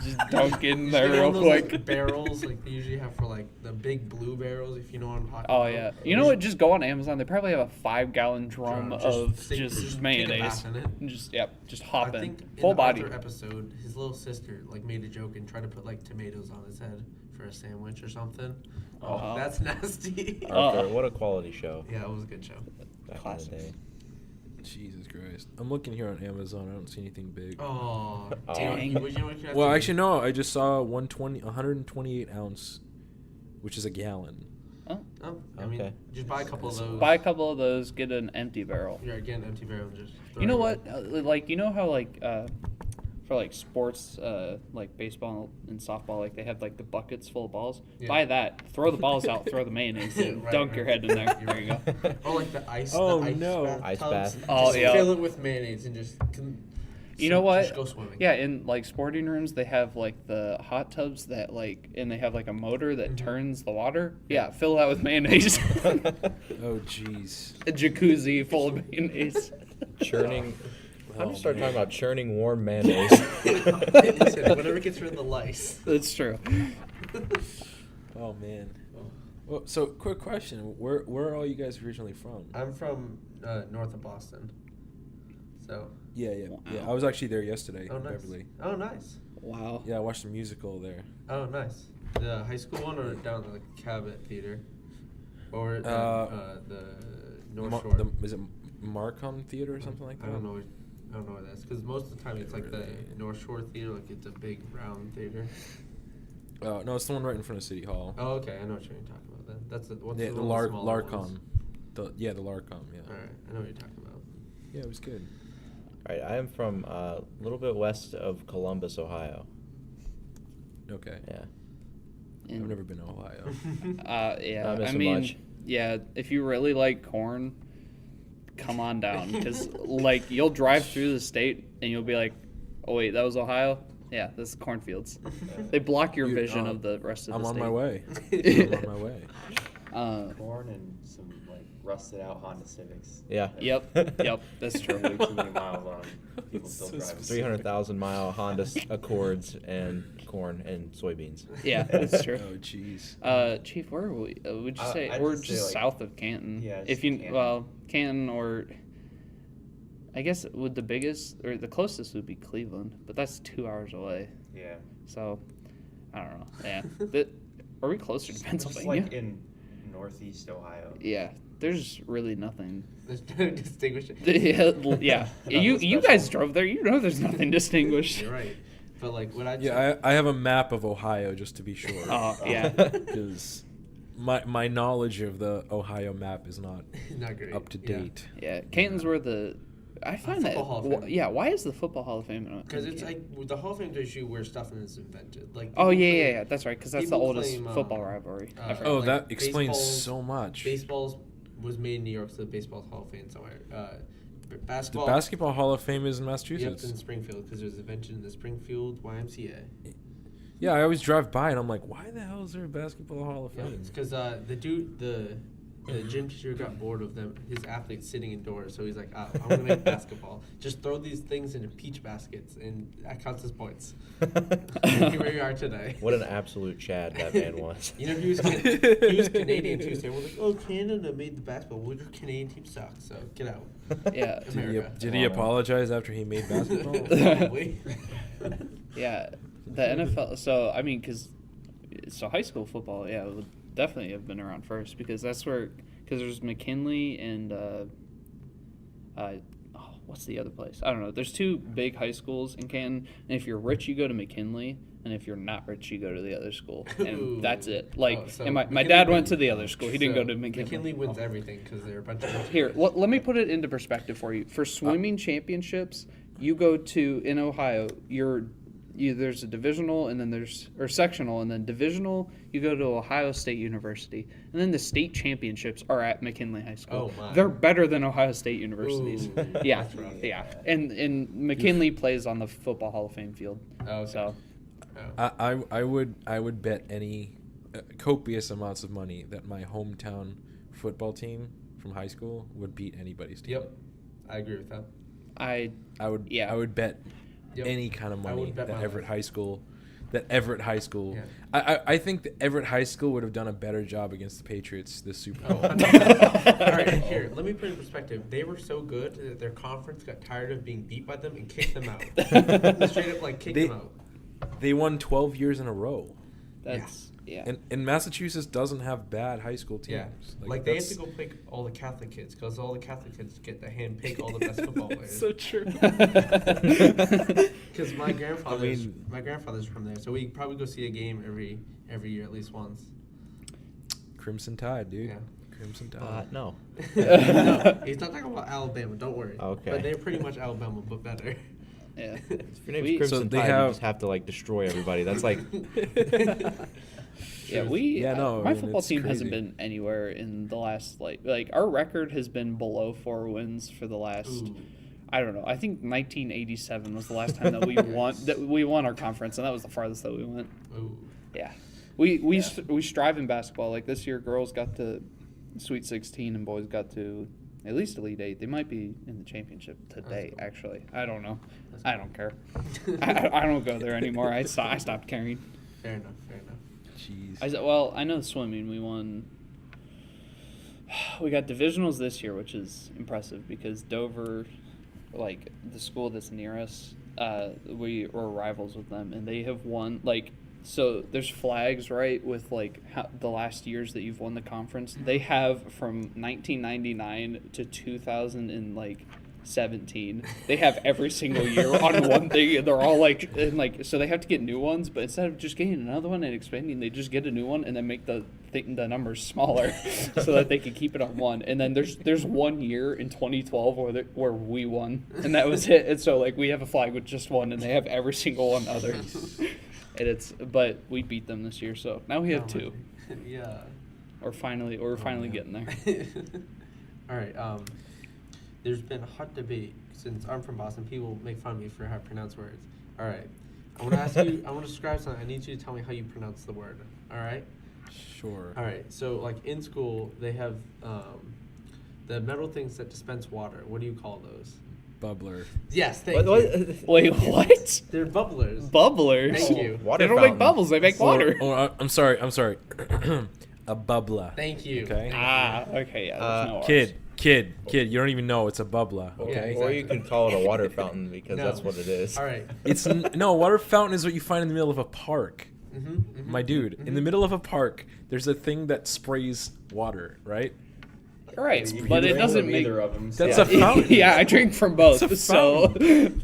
Just Just dunk in You there know real those, quick. like, barrels like they usually have for like the big blue barrels, if you know what I'm talking Oh about. yeah. You know what? Just go on Amazon. They probably have a 5-gallon drum Just of take- just take a mayonnaise. bath in it. And just I hop in. think Full in the body. Arthur episode, his little sister like made a joke and tried to put like tomatoes on his head for a sandwich or something. Oh. That's nasty. Arthur, what a quality show. Yeah, it was a good show. Back Classic. in the day. Jesus Christ. I'm looking here on Amazon. I don't see anything big. Oh, Oh. dang. You know what you have Well, to actually, no. I just saw 128 ounce, which is a gallon. Oh, I mean, Okay. just buy a couple of those. Buy a couple of those. Get an empty barrel. Yeah, again, empty barrel and just. throw You know it what? in. Like you know how like for like sports, like baseball and softball, like they have like the buckets full of balls. Yeah. Buy that. Throw the balls out. Throw the mayonnaise in. Right, Dunk right. your head in there. There you go. Or like the ice. Oh, the ice no. bath Ice tubs. bath. Oh, Just yeah. Fill it with mayonnaise and just. You know what? Just go swimming. Yeah, in like sporting rooms, they have like the hot tubs that like, and they have like a motor that turns the water. Yeah, fill that with mayonnaise. Oh, jeez. A jacuzzi full of mayonnaise. Churning. How do Oh, you start man. talking about churning warm mayonnaise? Listen, whatever gets rid of the lice. That's true. Oh, man. Well, so quick question: Where are all you guys originally from? I'm from north of Boston. So. Yeah. Wow. I was actually there yesterday Oh, in nice. Beverly. Oh, nice. Wow. Yeah, I watched the musical there. Oh, nice. The high school one or down at the Cabot Theater? Or the North Shore? Is it Marcon Theater or something like that? I don't know where that is. Because most of the time it's like the North Shore Theater, like it's a big round theater. Oh, no, it's the one right in front of City Hall. Oh, okay. I know what you're talking about then. That's the The Larcom. The Larcom, yeah. Alright, I know what you're talking about. Yeah, it was good. All right, I am from a little bit west of Columbus, Ohio. Okay. Yeah. I've never been to Ohio. Yeah. Not I missing mean, much. yeah. If you really like corn, come on down, because like you'll drive through the state and you'll be like, oh wait, that was Ohio. Yeah, this is cornfields. They block your Dude, vision of the rest of I'm the on state. my way. I'm on my way. Corn and some like rusted out Honda Civics. Yeah. Yep, that's true. Way too many miles on 'em. People still So drive. 300,000-mile Honda Accords and corn and soybeans. Yeah, that's true. Oh, jeez. Chief, where are we? Would you say I'd we're just say, just like- south of Canton? Yeah, If just you Canton. Canton or I guess would the biggest or the closest would be Cleveland, but that's 2 hours away. Yeah. So I don't know. Yeah, are we closer to Just Pennsylvania? like in northeast Ohio. Yeah, there's really nothing. There's no distinguishing. Yeah. You Nothing guys special. drove there. You know there's nothing distinguished. You're right. But like what Yeah, I have a map of Ohio just to be sure. Oh yeah. Because my knowledge of the Ohio map is not not great. up to Yeah. date. Yeah, Canton's where the I find that Football Hall of Fame. yeah. Why is the Football Hall of Fame? Because it's like with the Hall of Fame issue where stuff is invented. Like Oh people yeah, claim- yeah. That's right. Because that's the people oldest claim, football rivalry ever. Oh, Like, that explains baseball's- so much. Baseball's was made in New York, so the Baseball Hall of Fame somewhere. The Basketball. Basketball Hall of Fame is in Yep, Massachusetts. it's in Springfield because it was invented in the Springfield YMCA. Yeah, I always drive by and I'm like, why the hell is there a Basketball Hall of Yeah, Fame? it's because the gym teacher got bored of them, his athletes sitting indoors, so he's like, I'm gonna make basketball. Just throw these things into peach baskets, and that counts as points. Here we are today. What an absolute Chad that man was. You know, he was Canadian too, so we're like, oh, Canada made the basketball. Well, your Canadian team sucks, so get out. Yeah. America. Did he apologize after he made basketball? Probably. Yeah, the NFL. So I mean, so high school football, yeah, would definitely have been around first because that's where there's McKinley and what's the other place? I don't know. There's two big high schools in Canton, and if you're rich, you go to McKinley, and if you're not rich, you go to the other school, and Ooh. that's it. Like, Oh, so and my McKinley dad went wins. to the other school. He didn't So go to McKinley. McKinley wins everything because they're a bunch of rich Here, kids. let me put it into perspective for you. For swimming championships, you go to in Ohio. There's a divisional and then or sectional, and then divisional you go to Ohio State University, and then the state championships are at McKinley High School. Oh, my. They're better than Ohio State universities. Ooh, Yeah, that's rough. yeah, and McKinley plays on the Football Hall of Fame field. Oh, okay. So Oh. I would bet any copious amounts of money that my hometown football team from high school would beat anybody's team. Yep, I agree with that. I would bet Yep. any kind of I money would bet that my Everett life. High School. Yeah. I think that Everett High School would have done a better job against the Patriots this Super Oh, Bowl. 100%. All right, here, let me put it in perspective. They were so good that their conference got tired of being beat by them and kicked them out. Straight up, like, kicked They- them out. They won 12 years in a row. that's yeah. And Massachusetts doesn't have bad high school teams. Yeah, like they have to go pick all the Catholic kids because all the Catholic kids get to hand pick all the best football players. So true. Because my grandfather's mean- my grandfather's from there, so we probably go see a game every year at least once. Crimson Tide, dude. Yeah. Crimson Tide. No. No, he's not talking about Alabama. Don't worry. Okay. But they're pretty much Alabama, but better. Yeah. If your name's We- Crimson So they Tide, have- you just have to like destroy everybody. That's like Yeah, no, my I mean, football it's team crazy. hasn't been anywhere in the last like our record has been below 4 wins for the last Ooh. I don't know. I think 1987 was the last time that we won our conference, and that was the farthest that we went. Ooh. Yeah, we strive in basketball. Like this year, girls got to Sweet 16 and boys got to at least Elite 8. They might be in the championship today. cool. Actually, I don't know. That's I cool. don't care. I don't go there anymore. I stopped caring. Fair enough. Jeez. Well, I know swimming. We won We got divisionals this year, which is impressive because Dover, like the school that's near us, we were rivals with them, and they have won like. So there's flags, right, with like the last years that you've won the conference. They have from 1999 to 2017. They have every single year on one thing, and they're all like, and like, so they have to get new ones. But instead of just getting another one and expanding, they just get a new one and then make the numbers smaller, so that they can keep it on one. And then there's 1 year in 2012 where we won, and that was it. And so like we have a flag with just one, and they have every single one other. And but we beat them this year, so now we have two. Yeah. We're finally getting there. All right. There's been a hot debate since I'm from Boston. People make fun of me for how I pronounce words. All right. I want to ask you. I want to describe something. I need you to tell me how you pronounce the word. All right. Sure. All right. So like in school, they have the metal things that dispense water. What do you call those? Bubbler. Yes, thank you. Wait, what? They're bubblers. Bubblers. Thank you. They don't make bubbles. They make water. I'm sorry. A bubbler. Thank you. Okay. Okay. Yeah. There's no Kid. You don't even know it's a bubbler. Okay. Yeah, Or exactly. you could call it a water fountain because No. that's what it is. All right. It's no, a water fountain is what you find in the middle of a park. Mm-hmm. My dude, in the middle of a park, there's a thing that sprays water, right? Right, You but it drink doesn't from make. either of them. That's so- a fountain. Yeah, I drink from both. It's a So.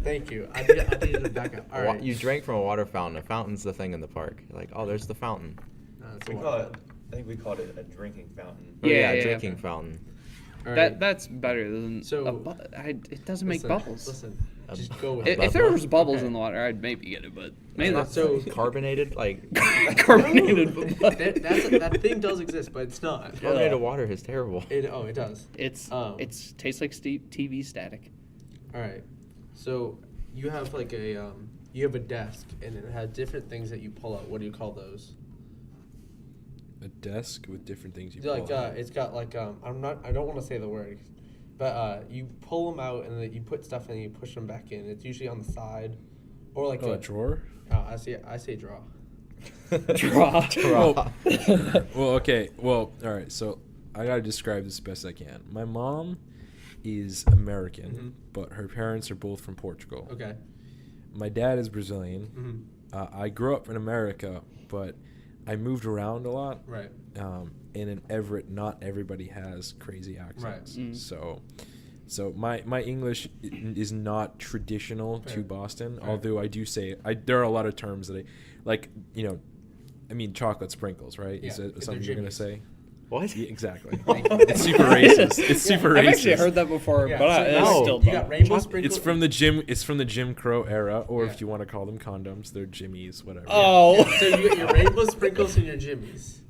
Thank you. I needed to back up. All right. You drank from a water fountain. A fountain's the thing in the park. You're like, oh, there's the fountain. No, it's a We water call it. fountain. I think we called it a drinking fountain. Oh, Yeah, yeah, drinking yeah. fountain. All right. That's better than. So- It doesn't make bubbles. Listen, just go with If it. there was bubbles Okay. in the water, I'd maybe get it, but mainly So Carbonated, like carbonated. that thing does exist, but it's not. carbonated water is terrible. It does. It's tastes like TV static. All right. So you have like a desk, and it has different things that you pull out. What do you call those? A desk with different things you Like pull out. it's got like I don't want to say the word, but you pull them out and then you put stuff in and you push them back in. It's usually on the side, or like a drawer. I say draw. Draw. Well, okay. Well, all right. So I gotta describe this best I can. My mom is American, but her parents are both from Portugal. Okay. My dad is Brazilian. I grew up in America, but I moved around a lot. Right. And in Everett, not everybody has crazy accents. Right. So my English is not traditional to Right. Boston. Right. Although I do say there are a lot of terms that I like. I mean chocolate sprinkles, right? Yeah, Is it they're something you're gonna jimmies. say? What? Yeah, exactly. Thank you. It's super racist. It's super I've racist. actually heard that before, Yeah, but so I no. still You don't. got rainbow sprinkles. It's from the Jim Crow era, or Yeah. if you want to call them condoms, they're jimmies, whatever. Oh. So you get your rainbow sprinkles and your jimmies.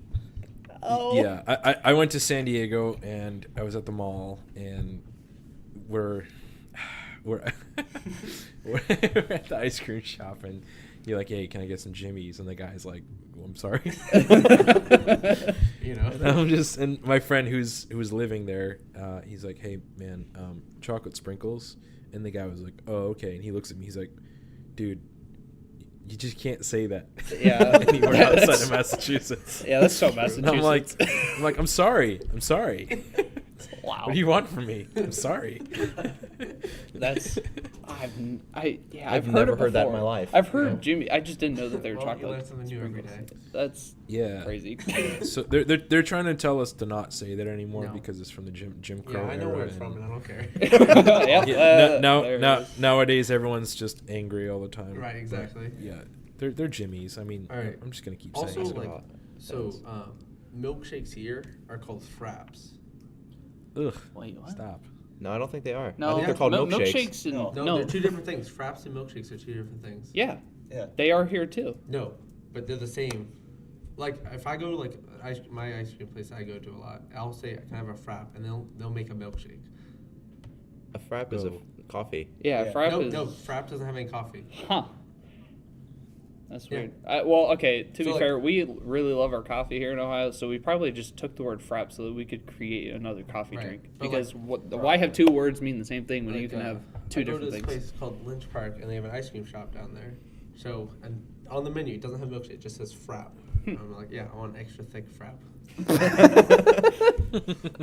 Oh. Yeah, I went to San Diego and I was at the mall and we're at the ice cream shop and you're like, hey, can I get some jimmies? And the guy's like, well, I'm sorry. You know. And I'm just, and my friend who's living there, he's like, hey man, chocolate sprinkles. And the guy was like, oh, okay. And he looks at me, he's like, dude, you just can't say that. Yeah. Anywhere outside of Massachusetts. Yeah, that's so And Massachusetts. I'm like, I'm sorry. Wow. What do you want from me? I'm sorry. That's I've never heard that in my life. I've heard Jimmy. I just didn't know that they were Well, you learn chocolate. something new every day. That's Yeah. crazy. So they're trying to tell us to not say that anymore No. because it's from the Jim Yeah, Crow era. I know where it's and- from, and I don't care. Yeah, Yeah, there it is. nowadays everyone's just angry all the time. Right, exactly. But, yeah, they're jimmies. I mean, All right. I'm just gonna keep Also, saying it. like, so milkshakes here are called fraps. Ugh. Wait, what? Stop. No, I don't think they are. No, I think they're called milkshakes. milkshakes. And, No. No, they're two different things. Fraps and milkshakes are two different things. Yeah, Yeah. they are here too. No, but they're the same. Like if I go to like my ice cream place I go to a lot, I'll say can I have a frap, and they'll make a milkshake. A frap is a coffee. Yeah, Yeah. Frap No, is. no, frap doesn't have any coffee. Huh. That's Yeah. weird. Well, okay. To So, be like- fair, we really love our coffee here in Ohio, so we probably just took the word frap so that we could create another coffee Right. drink. But, Because like, why have two words mean the same thing when Like, you can have two I go different to this things? place called Lynch Park, and they have an ice cream shop down there. So, and on the menu, it doesn't have milkshake; it just says frap. I'm like, yeah, I want extra thick frap.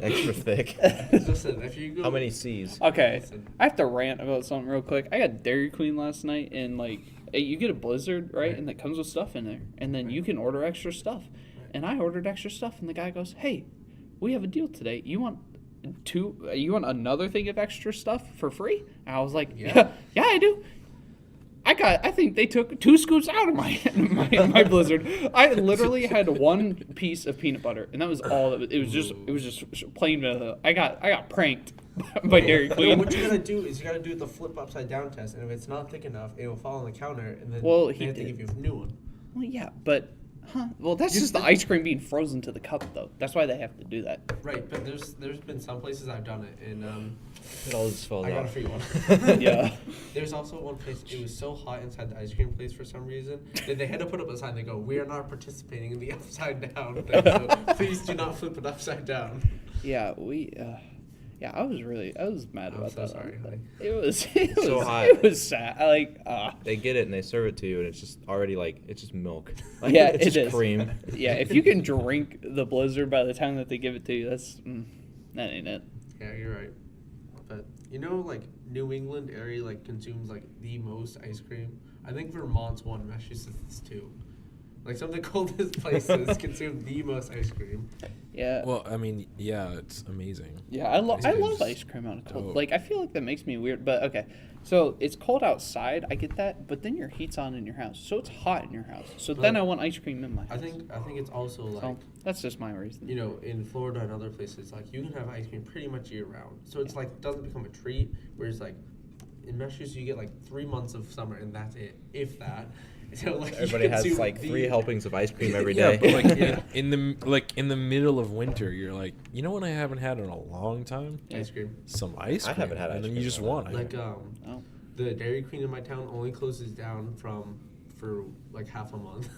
Extra thick. Listen, if you go, How many C's? Okay, Listen. I have to rant about something real quick. I got Dairy Queen last night, and like, you get a Blizzard, right? And that comes with stuff in there, and then you can order extra stuff. And I ordered extra stuff, and the guy goes, "Hey, we have a deal today. You want another thing of extra stuff for free?" And I was like, "Yeah, I do." I think they took 2 scoops out of my Blizzard. I literally had 1 piece of peanut butter, and that was all. It was just plain vanilla. I got pranked by Dairy Queen. What you gotta do is you gotta do the flip upside down test, and if it's not thick enough, it will fall on the counter, and then they have to give you a new one. Well, yeah, but well, that's just the ice cream being frozen to the cup, though. That's why they have to do that. Right, but there's been some places I've done it, and It all just falls I got a off. free one. Yeah. There's also one place, it was so hot inside the ice cream place for some reason that they had to put up a sign. They go, "We are not participating in the upside down thing, so please do not flip it upside down." Yeah, I was mad I'm about so that. sorry, honey. It was so hot. It was sad. They get it and they serve it to you, and it's just already like it's just milk. Like, Yeah, it's it just is. cream. Yeah, if you can drink the Blizzard by the time that they give it to you, that ain't it. Yeah, you're right. But like New England area like consumes like the most ice cream. I think Vermont's 1, Massachusetts 2. Like some of the coldest places consume the most ice cream. Yeah. Well, I mean, yeah, it's amazing. Yeah, I love cream's ice cream out of cold. dope. Like, I feel like that makes me weird, but okay. So it's cold outside, I get that, but then your heat's on in your house, so it's hot in your house. So then But I want ice cream in my house. I think it's also like So that's just my reason. in Florida and other places, like you can have ice cream pretty much year round. So it's like doesn't become a treat. Whereas like in Massachusetts, you get like 3 months of summer and that's it, if that. So like Everybody has consume like 3 helpings of ice cream every Yeah, day. but like in the middle of winter, you're like, you know what I haven't had in a long time? ice cream. Some ice cream. I haven't had ice and then cream you just in a while. want it. Like Oh. the Dairy Queen in my town only closes down for like half a month.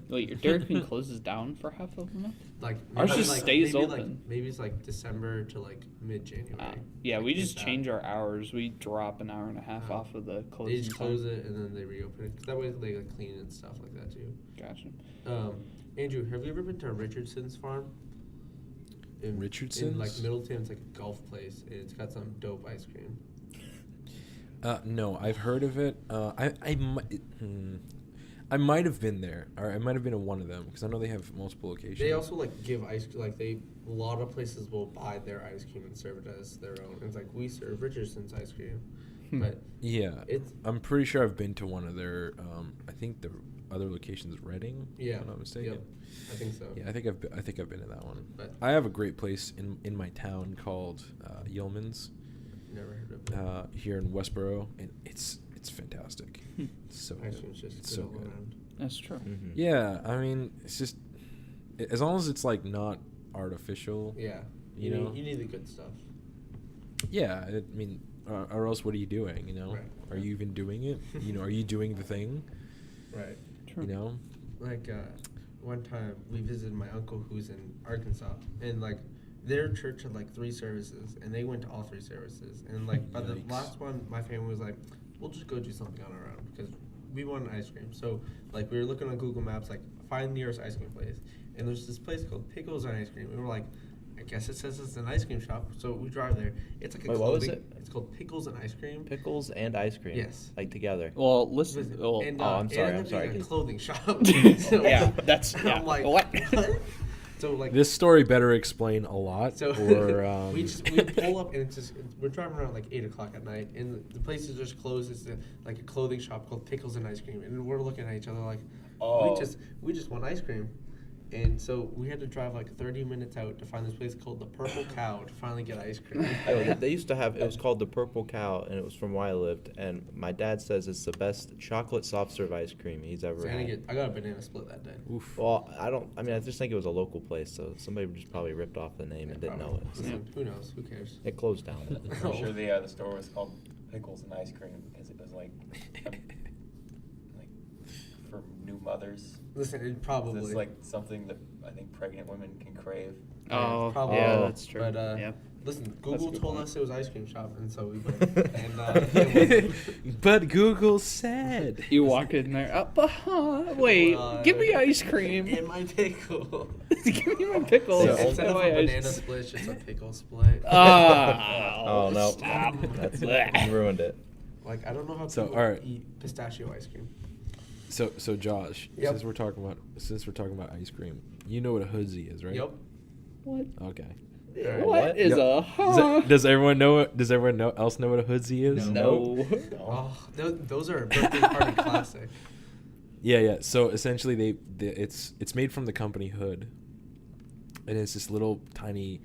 Wait, your Dairy Queen closes down for half of a month? Like Ours maybe, just like, stays maybe, open. Like, maybe it's like December to like mid-January. Yeah, Like, we if just that. change our hours. We drop an hour and a half off of the They closing just time. close it and then they reopen it. 'Cause that way they like clean and stuff like that too. Gotcha. Andrew, have you ever been to Richardson's farm? In Richardson's? like Middleton, it's like a golf place, and it's got some dope ice cream. No, I've heard of it. I might have been there, or I might have been at one of them because I know they have multiple locations. They also like give ice like a lot of places will buy their ice cream and serve it as their own. It's like we serve Richardson's ice cream, but yeah, it's I'm pretty sure I've been to one of their. I think the other location is Reading. yeah, if I'm not mistaken. Yep, I think so. Yeah, I think I've been to that one. But I have a great place in my town called Yeoman's. never heard of it. Here in Westboro, and it's fantastic. It's so Ice good. cream's just It's good so all good. around. That's true. Mhm. Yeah, I mean, it's just as long as it's like not artificial. Yeah, You know? you need the good stuff. Yeah, I mean, or else what are you doing? You know, Right. are you even doing it? Are you doing the thing? Right. True. You know, Like one time we visited my uncle who's in Arkansas, and like their church had like 3 services, and they went to all 3 services. And like by the Yikes. last one, my family was like, "We'll just go do something on our own because we want an ice cream." So like we were looking on Google Maps, like find the nearest ice cream place, and there's this place called Pickles and Ice Cream. And we're like, I guess it says it's an ice cream shop, so we drive there. It's like a Wait, what was clothing. it? It's called Pickles and Ice Cream. Pickles and ice cream. Yes. Like together. Well, listen. Listen, Well, and, I'm sorry, and I'm sorry. it's a clothing shop. So- yeah, that's yeah. I'm like, what? So like this story better explain a lot. So or we pull up and we're driving around like 8 o'clock at night, and the place is just closed. It's like a clothing shop called Pickles and Ice Cream, and we're looking at each other like, Oh. we just want ice cream. And so we had to drive like 30 minutes out to find this place called the Purple Cow to finally get ice cream. They used to have, it was called the Purple Cow, and it was from where I lived. And my dad says it's the best chocolate soft serve ice cream he's ever So had. I got a banana split that day. oof. Well, I just think it was a local place, so somebody just probably ripped off the name and didn't know it. So Listen, who knows? Who cares? it closed down. I'm sure the store was called Pickles and Ice Cream because it was like for new mothers. Listen, it probably. It's like something that I think pregnant women can crave. Oh, probably. yeah, that's true. But yeah. Listen, That's a Google good told point. us it was ice cream shop, and so we went. And it wasn't. But Google said. You walk in there. Wait, give me ice cream. And my pickle. Give me my pickle. So Instead of a My ice- banana split, it's just a pickle split. Oh no, Stop. that's you ruined it. Like I don't know how So, people alright. eat pistachio ice cream. So Josh, Yep. since we're talking about ice cream, you know what a hoodie is, right? Yep. What? Okay. What is Yep. a? Does everyone know? Does everyone else know what a hoodie is? No. Oh, those are a birthday party classic. Yeah. So essentially, it's made from the company Hood, and it's this little tiny,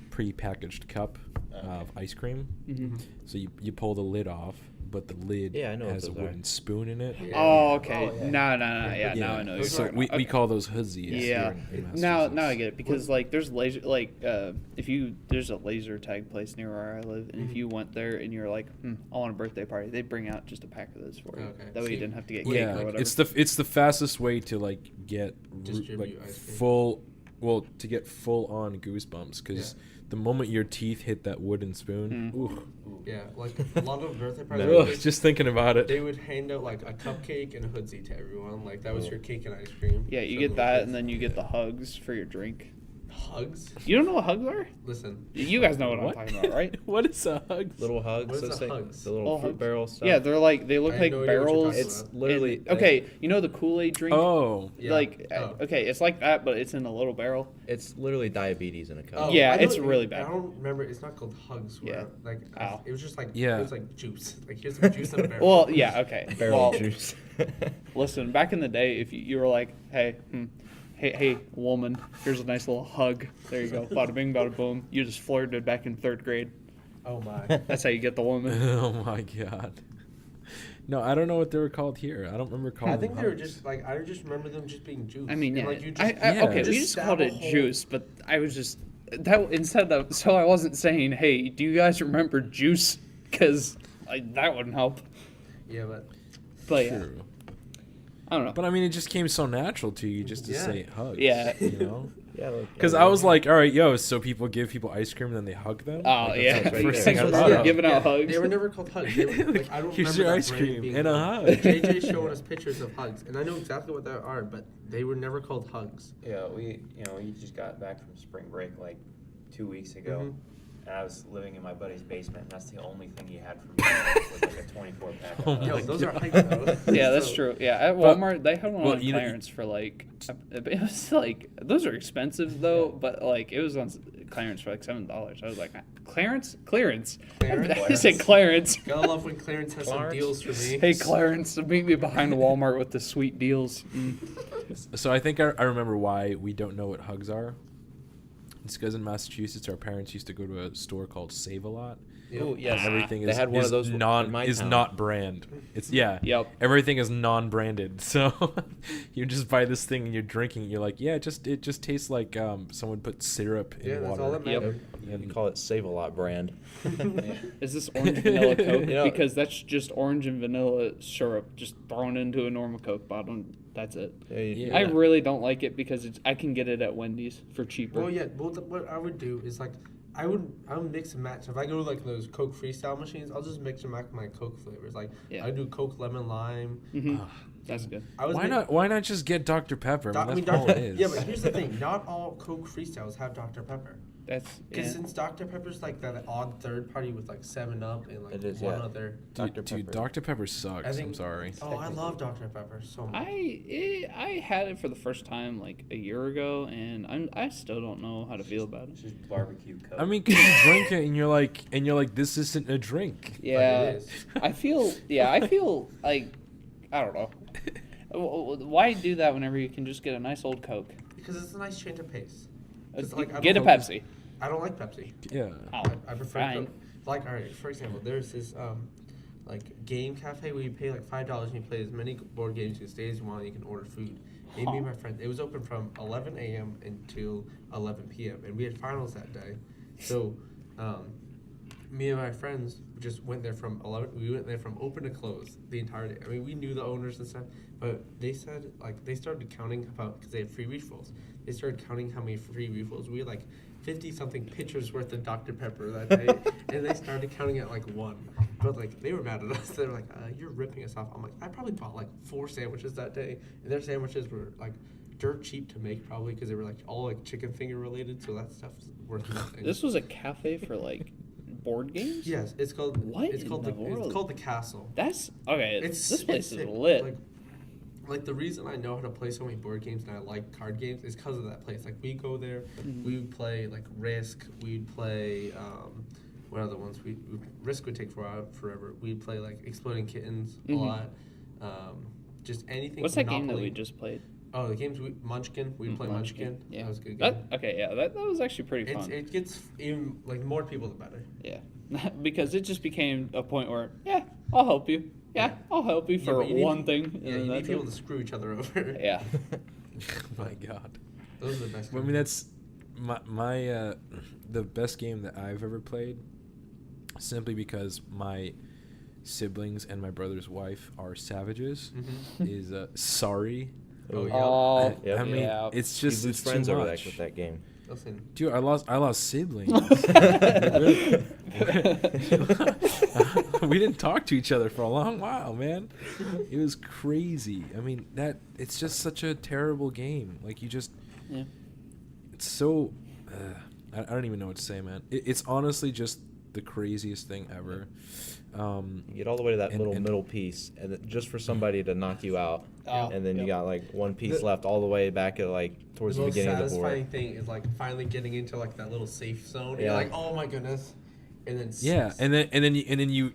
pre-packaged cup of ice cream. Mhm. So you pull the lid off, but the lid Yeah, I know what has a those are. wooden spoon in it. Yeah. Oh, okay. Oh, yeah. No. Yeah, now I know. What So you're talking we about. call those hoodies. Yeah. here in Now I Massachusetts. get it because like there's laser there's a laser tag place near where I live, and if you went there and you're like, I want a birthday party, they'd bring out just a pack of those for you. Okay. That way you See, didn't have to get cake Yeah, or whatever. it's the fastest way to like get Distribute ice cream. to get full on goosebumps because the moment your teeth hit that wooden spoon, ooh, Yeah, like a lot of birthday parties. No. ugh, just thinking about it. They would hand out like a cupcake and a hoodie to everyone. Like that was your cake and ice cream. Yeah, you for get little that, kids. and then you get the hugs for your drink. Hugs. You don't know what hugs are? Listen. You guys know what, What? I'm talking about, right? What is a hug? Little hugs. What is those a things, hugs? The little Oh, fruit hugs. barrel stuff. Yeah, they look I like have no idea what you're barrels. talking It's about. literally And- okay, you know the KoolAid drink? Oh, Yeah. Like, Oh. okay, it's like that, but it's in a little barrel. It's literally diabetes in a cup. Oh, Yeah, I know it's what really you- bad. I don't remember. It's not called hugs. Where, Yeah. Like Oh. it was just like Yeah. It was like juice. Like here's some juice in a barrel. Well, yeah, okay. Barrel well, juice. listen, back in the day, if you were like, hey, woman, here's a nice little hug. There you go. Bada bing, bada boom. You just flirted back in 3rd grade. Oh my. That's how you get the woman. oh my god. No, I don't know what they were called here. I don't remember calling. I think them they were hugs. just like I just remember them just being juice. I mean, yeah. And, like, you just, Yeah. Okay, we just called stab a it hole- juice, but I was just that instead of so I wasn't saying, hey, do you guys remember juice? Because that wouldn't help. Yeah, but But yeah, True. I don't know. But I mean, it just came so natural to you just to Yeah. say hugs. Yeah. You know. Yeah, like, Because I was like, all right, so people give people ice cream and then they hug them. Oh Like, yeah, that's right First there. thing I That's thought what they're of. giving out hugs. They were never called hugs. They were, like, I don't Here's remember your that ice brand cream being and a called- hug. JJ showed us pictures of hugs, and I know exactly what they are, but they were never called hugs. Yeah, we just got back from spring break like 2 weeks ago, Mhm. and I was living in my buddy's basement, and that's the only thing he had for me was like a 24 pack. Of Oh hugs. Yo, my those are God. hype though. Yeah, that's So- true. Yeah, at But- Walmart they had one well, on you know- clearance for like it was like those are expensive though, but like it was on clearance for like $7. I was like, clearance. I said clearance. Gotta love when Clarence has some Clarence? deals for me. Hey Clarence, meet me behind Walmart with the sweet deals. So I think I remember why we don't know what hugs are. It's because in Massachusetts, our parents used to go to a store called Save-A-Lot. Yep. Ooh, yes. Everything They is, had one is of those in non my is town. not brand. It's Yep. Everything is non-branded. So you just buy this thing and you're drinking. You're like, yeah, it just tastes like someone put syrup in Yeah, water. that's all that Yep. matters. You call it Save-A-Lot brand. Is this orange vanilla Coke? You know- Because that's just orange and vanilla syrup just thrown into a normal Coke bottle. That's it. Yeah. I really don't like it because I can get it at Wendy's for cheaper. Well, yeah. Well, what I would do is like, I would mix and match. If I go to like those Coke freestyle machines, I'll just mix and match my Coke flavors. Like Yeah. I do Coke lemon lime. Mhm. That's good. I was Why not just get Dr. Pepper? I mean, that's all Dr. it is. Yeah, but here's the thing: not all Coke freestyles have Dr. Pepper. That's Because yeah. since Dr. Pepper's like that odd third party with like 7-Up and like It is, one yeah. other. Dude, Dr. Pepper sucks. I think- I'm sorry. Oh, I love Dr. Pepper so much. I had it for the first time like a year ago, and I still don't know how to feel about It's it. just barbecue Coke. I mean, 'cause you drink it and you're like, this isn't a drink. Yeah, is. I feel like I don't know. Why do that whenever you can just get a nice old Coke? Because it's a nice change of pace. 'Cause, like, I Get a don't- Pepsi. I don't like Pepsi. Yeah. Oh, I prefer fine. Coke. Like, all right, for example, there's this like game cafe where you pay like $5 and you play as many board games and stay as you want and you can order food. And me and my friend, it was open from 11 a.m. until 11 p.m. and we had finals that day. So me and my friends just went there from 11. We went there from open to close the entire day. I mean, we knew the owners and stuff, but they said like they started counting about because they had free refills. They started counting how many free refills. We had like 50 something pitchers worth of Dr. Pepper that day, and they started counting at like 1. But like they were mad at us. They were like, "You're ripping us off." I'm like, I probably bought like 4 sandwiches that day, and their sandwiches were like dirt cheap to make probably because they were like all like chicken finger related. So that stuff's worth nothing. This was a cafe for like board games. Yes, it's called. What It's in called the It's world? called the Castle. That's okay. This place is sick. lit. Like the reason I know how to play so many board games and I like card games is because of that place. Like we go there, we would play like Risk. We'd play what other ones? Risk would take forever. We'd play like Exploding Kittens a lot. Just anything. What's that Monopoly. game that we just played? Oh, the games Munchkin. We play Munchkin. Yeah, That was a good game. That was actually pretty fun. It gets even like more people the better. Yeah, because it just became a point where I'll help you. Yeah, I'll help you for but you need- one thing. Yeah, and you need that's people it. to screw each other over. Yeah. My God. Those are the best. Well, I mean, that's my the best game that I've ever played. Simply because my siblings and my brother's wife are savages. Is Sorry. Oh, yeah. Oh, Yep. I mean, yeah. it's You just lose it's friends too over much. with that game. Listen. Dude, I lost siblings. We didn't talk to each other for a long while, man. It was crazy. I mean, it's just such a terrible game. Like it's so I don't even know what to say, man. It's honestly just the craziest thing ever. You get all the way to that middle piece, and just for somebody to knock you out, and then you got like one piece left all the way back at like towards the beginning of the board. The most satisfying thing is like finally getting into like that little safe zone. Yeah. You're like, oh my goodness, and then and then you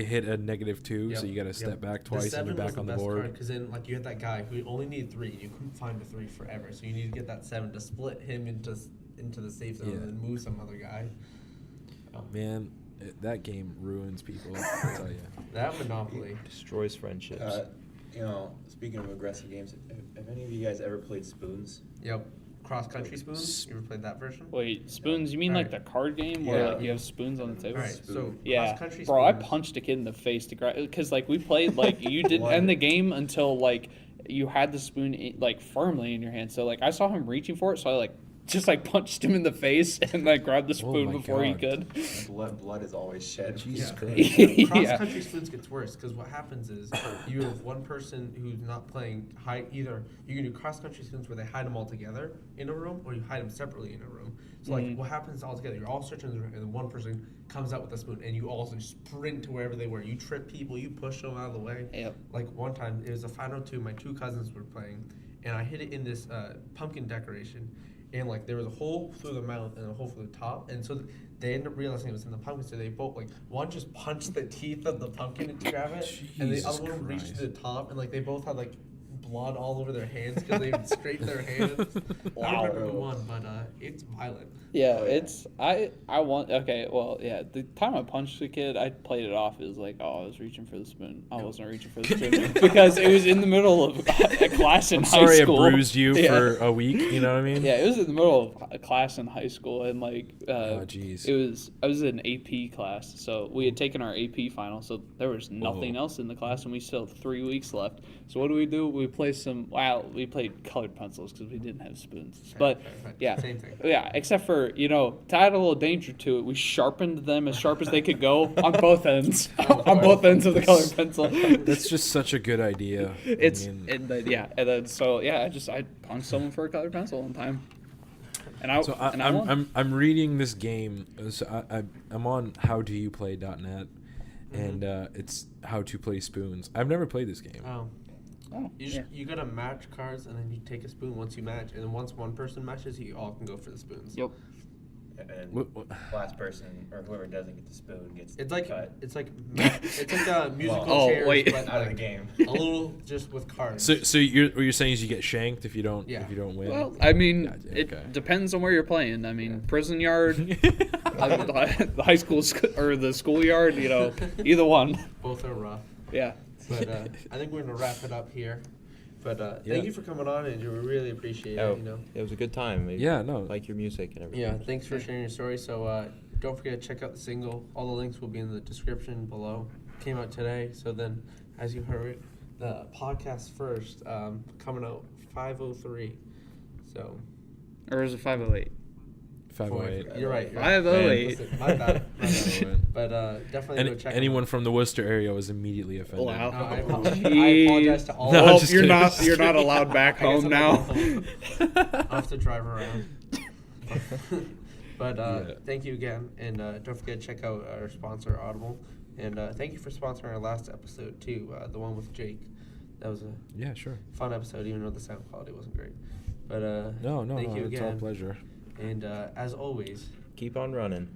hit a -2, so you got to step back twice and you're back on the board. Because then like you had that guy who only needed 3, and you couldn't find a 3 forever, so you need to get that 7 to split him into the safe zone and then move some other guy. Man, that game ruins people. I'll tell you. That Monopoly Destroys friendships. Speaking of aggressive games, have any of you guys ever played Spoons? Yep. Cross country spoons. You ever played that version? Wait, spoons? You mean like the card game where like you have spoons on the table? All right. So Yeah, cross country bro, I spoons. punched a kid in the face to grab because like we played like you didn't end the game until like you had the spoon like firmly in your hand. So like I saw him reaching for it, so I like just like punched him in the face and like grabbed the spoon my before he God. could. Blood is always shed. Jesus Yeah. Christ. Cross country spoons gets worse because what happens is you have one person who's not playing either you can do cross country spoons where they hide them all together in a room or you hide them separately in a room. So like what happens all together, you're all searching the room and then one person comes out with a spoon and you all sprint to wherever they were. You trip people, you push them out of the way. Yep. Like one time it was a final 2, my 2 cousins were playing and I hit it in this pumpkin decoration. And like there was a hole through the mouth and a hole through the top, and so they ended up realizing it was in the pumpkin. So they both like one just punched the teeth of the pumpkin to grab it, and the other one reached to the top, and like they both had like blood all over their hands because they scraped their hands. I don't remember who won, but it's violent. Yeah, it's I want the time I punched the kid, I played it off as like, oh, I was reaching for the spoon. I wasn't reaching for the spoon because it was in the middle of a class in high Sorry, school. I bruised you for a week. You know what I mean? Yeah, it was in the middle of a class in high school, and like, jeez. I was in AP class, so we had taken our AP final, so there was nothing else in the class, and we still had 3 weeks left. So what do? We played colored pencils because we didn't have spoons. But yeah, Same thing. yeah, except for to add a little danger to it, we sharpened them as sharp as they could go on both ends, on both ends of the colored pencil. That's just such a good idea. I punched someone for a colored pencil one time. I'm reading this game. So I'm on howdoyouplay.net, and it's how to play spoons. I've never played this game. Oh. You gotta match cards and then you take a spoon once you match, and then once one person matches, you all can go for the spoons. Yep. And last person or whoever doesn't get the spoon gets It's like cut. it's like a musical chairs, but out of the like game. a little just with cards. So what you're saying is you get shanked if you don't win. Well, I mean, Gotcha, it okay. depends on where you're playing. I mean, prison yard, the high school or the schoolyard, either one. Both are rough. Yeah. But I think we're gonna wrap it up here. But thank you for coming on, Andrew. We really appreciate it. It was a good time. Yeah, no. Like your music and everything. Yeah, thanks for sharing your story. So don't forget to check out the single. All the links will be in the description below. Came out today, so then, as you heard, the podcast first, coming out 5:03. So. Or is it 5:08? 5:08. You're right. 5:08. Listen, my bad. But definitely go check. Anyone from the Worcester area was immediately offended. Wow. I apologize to all. No, Well, just you're kidding. not allowed back I guess home I'm now. gonna go home. I'll have to drive around. But thank you again, and don't forget to check out our sponsor Audible, and thank you for sponsoring our last episode too, the one with Jake. That was a sure. fun episode, even though the sound quality wasn't great. But No, thank you it's again, our pleasure. and as always, Keep on running.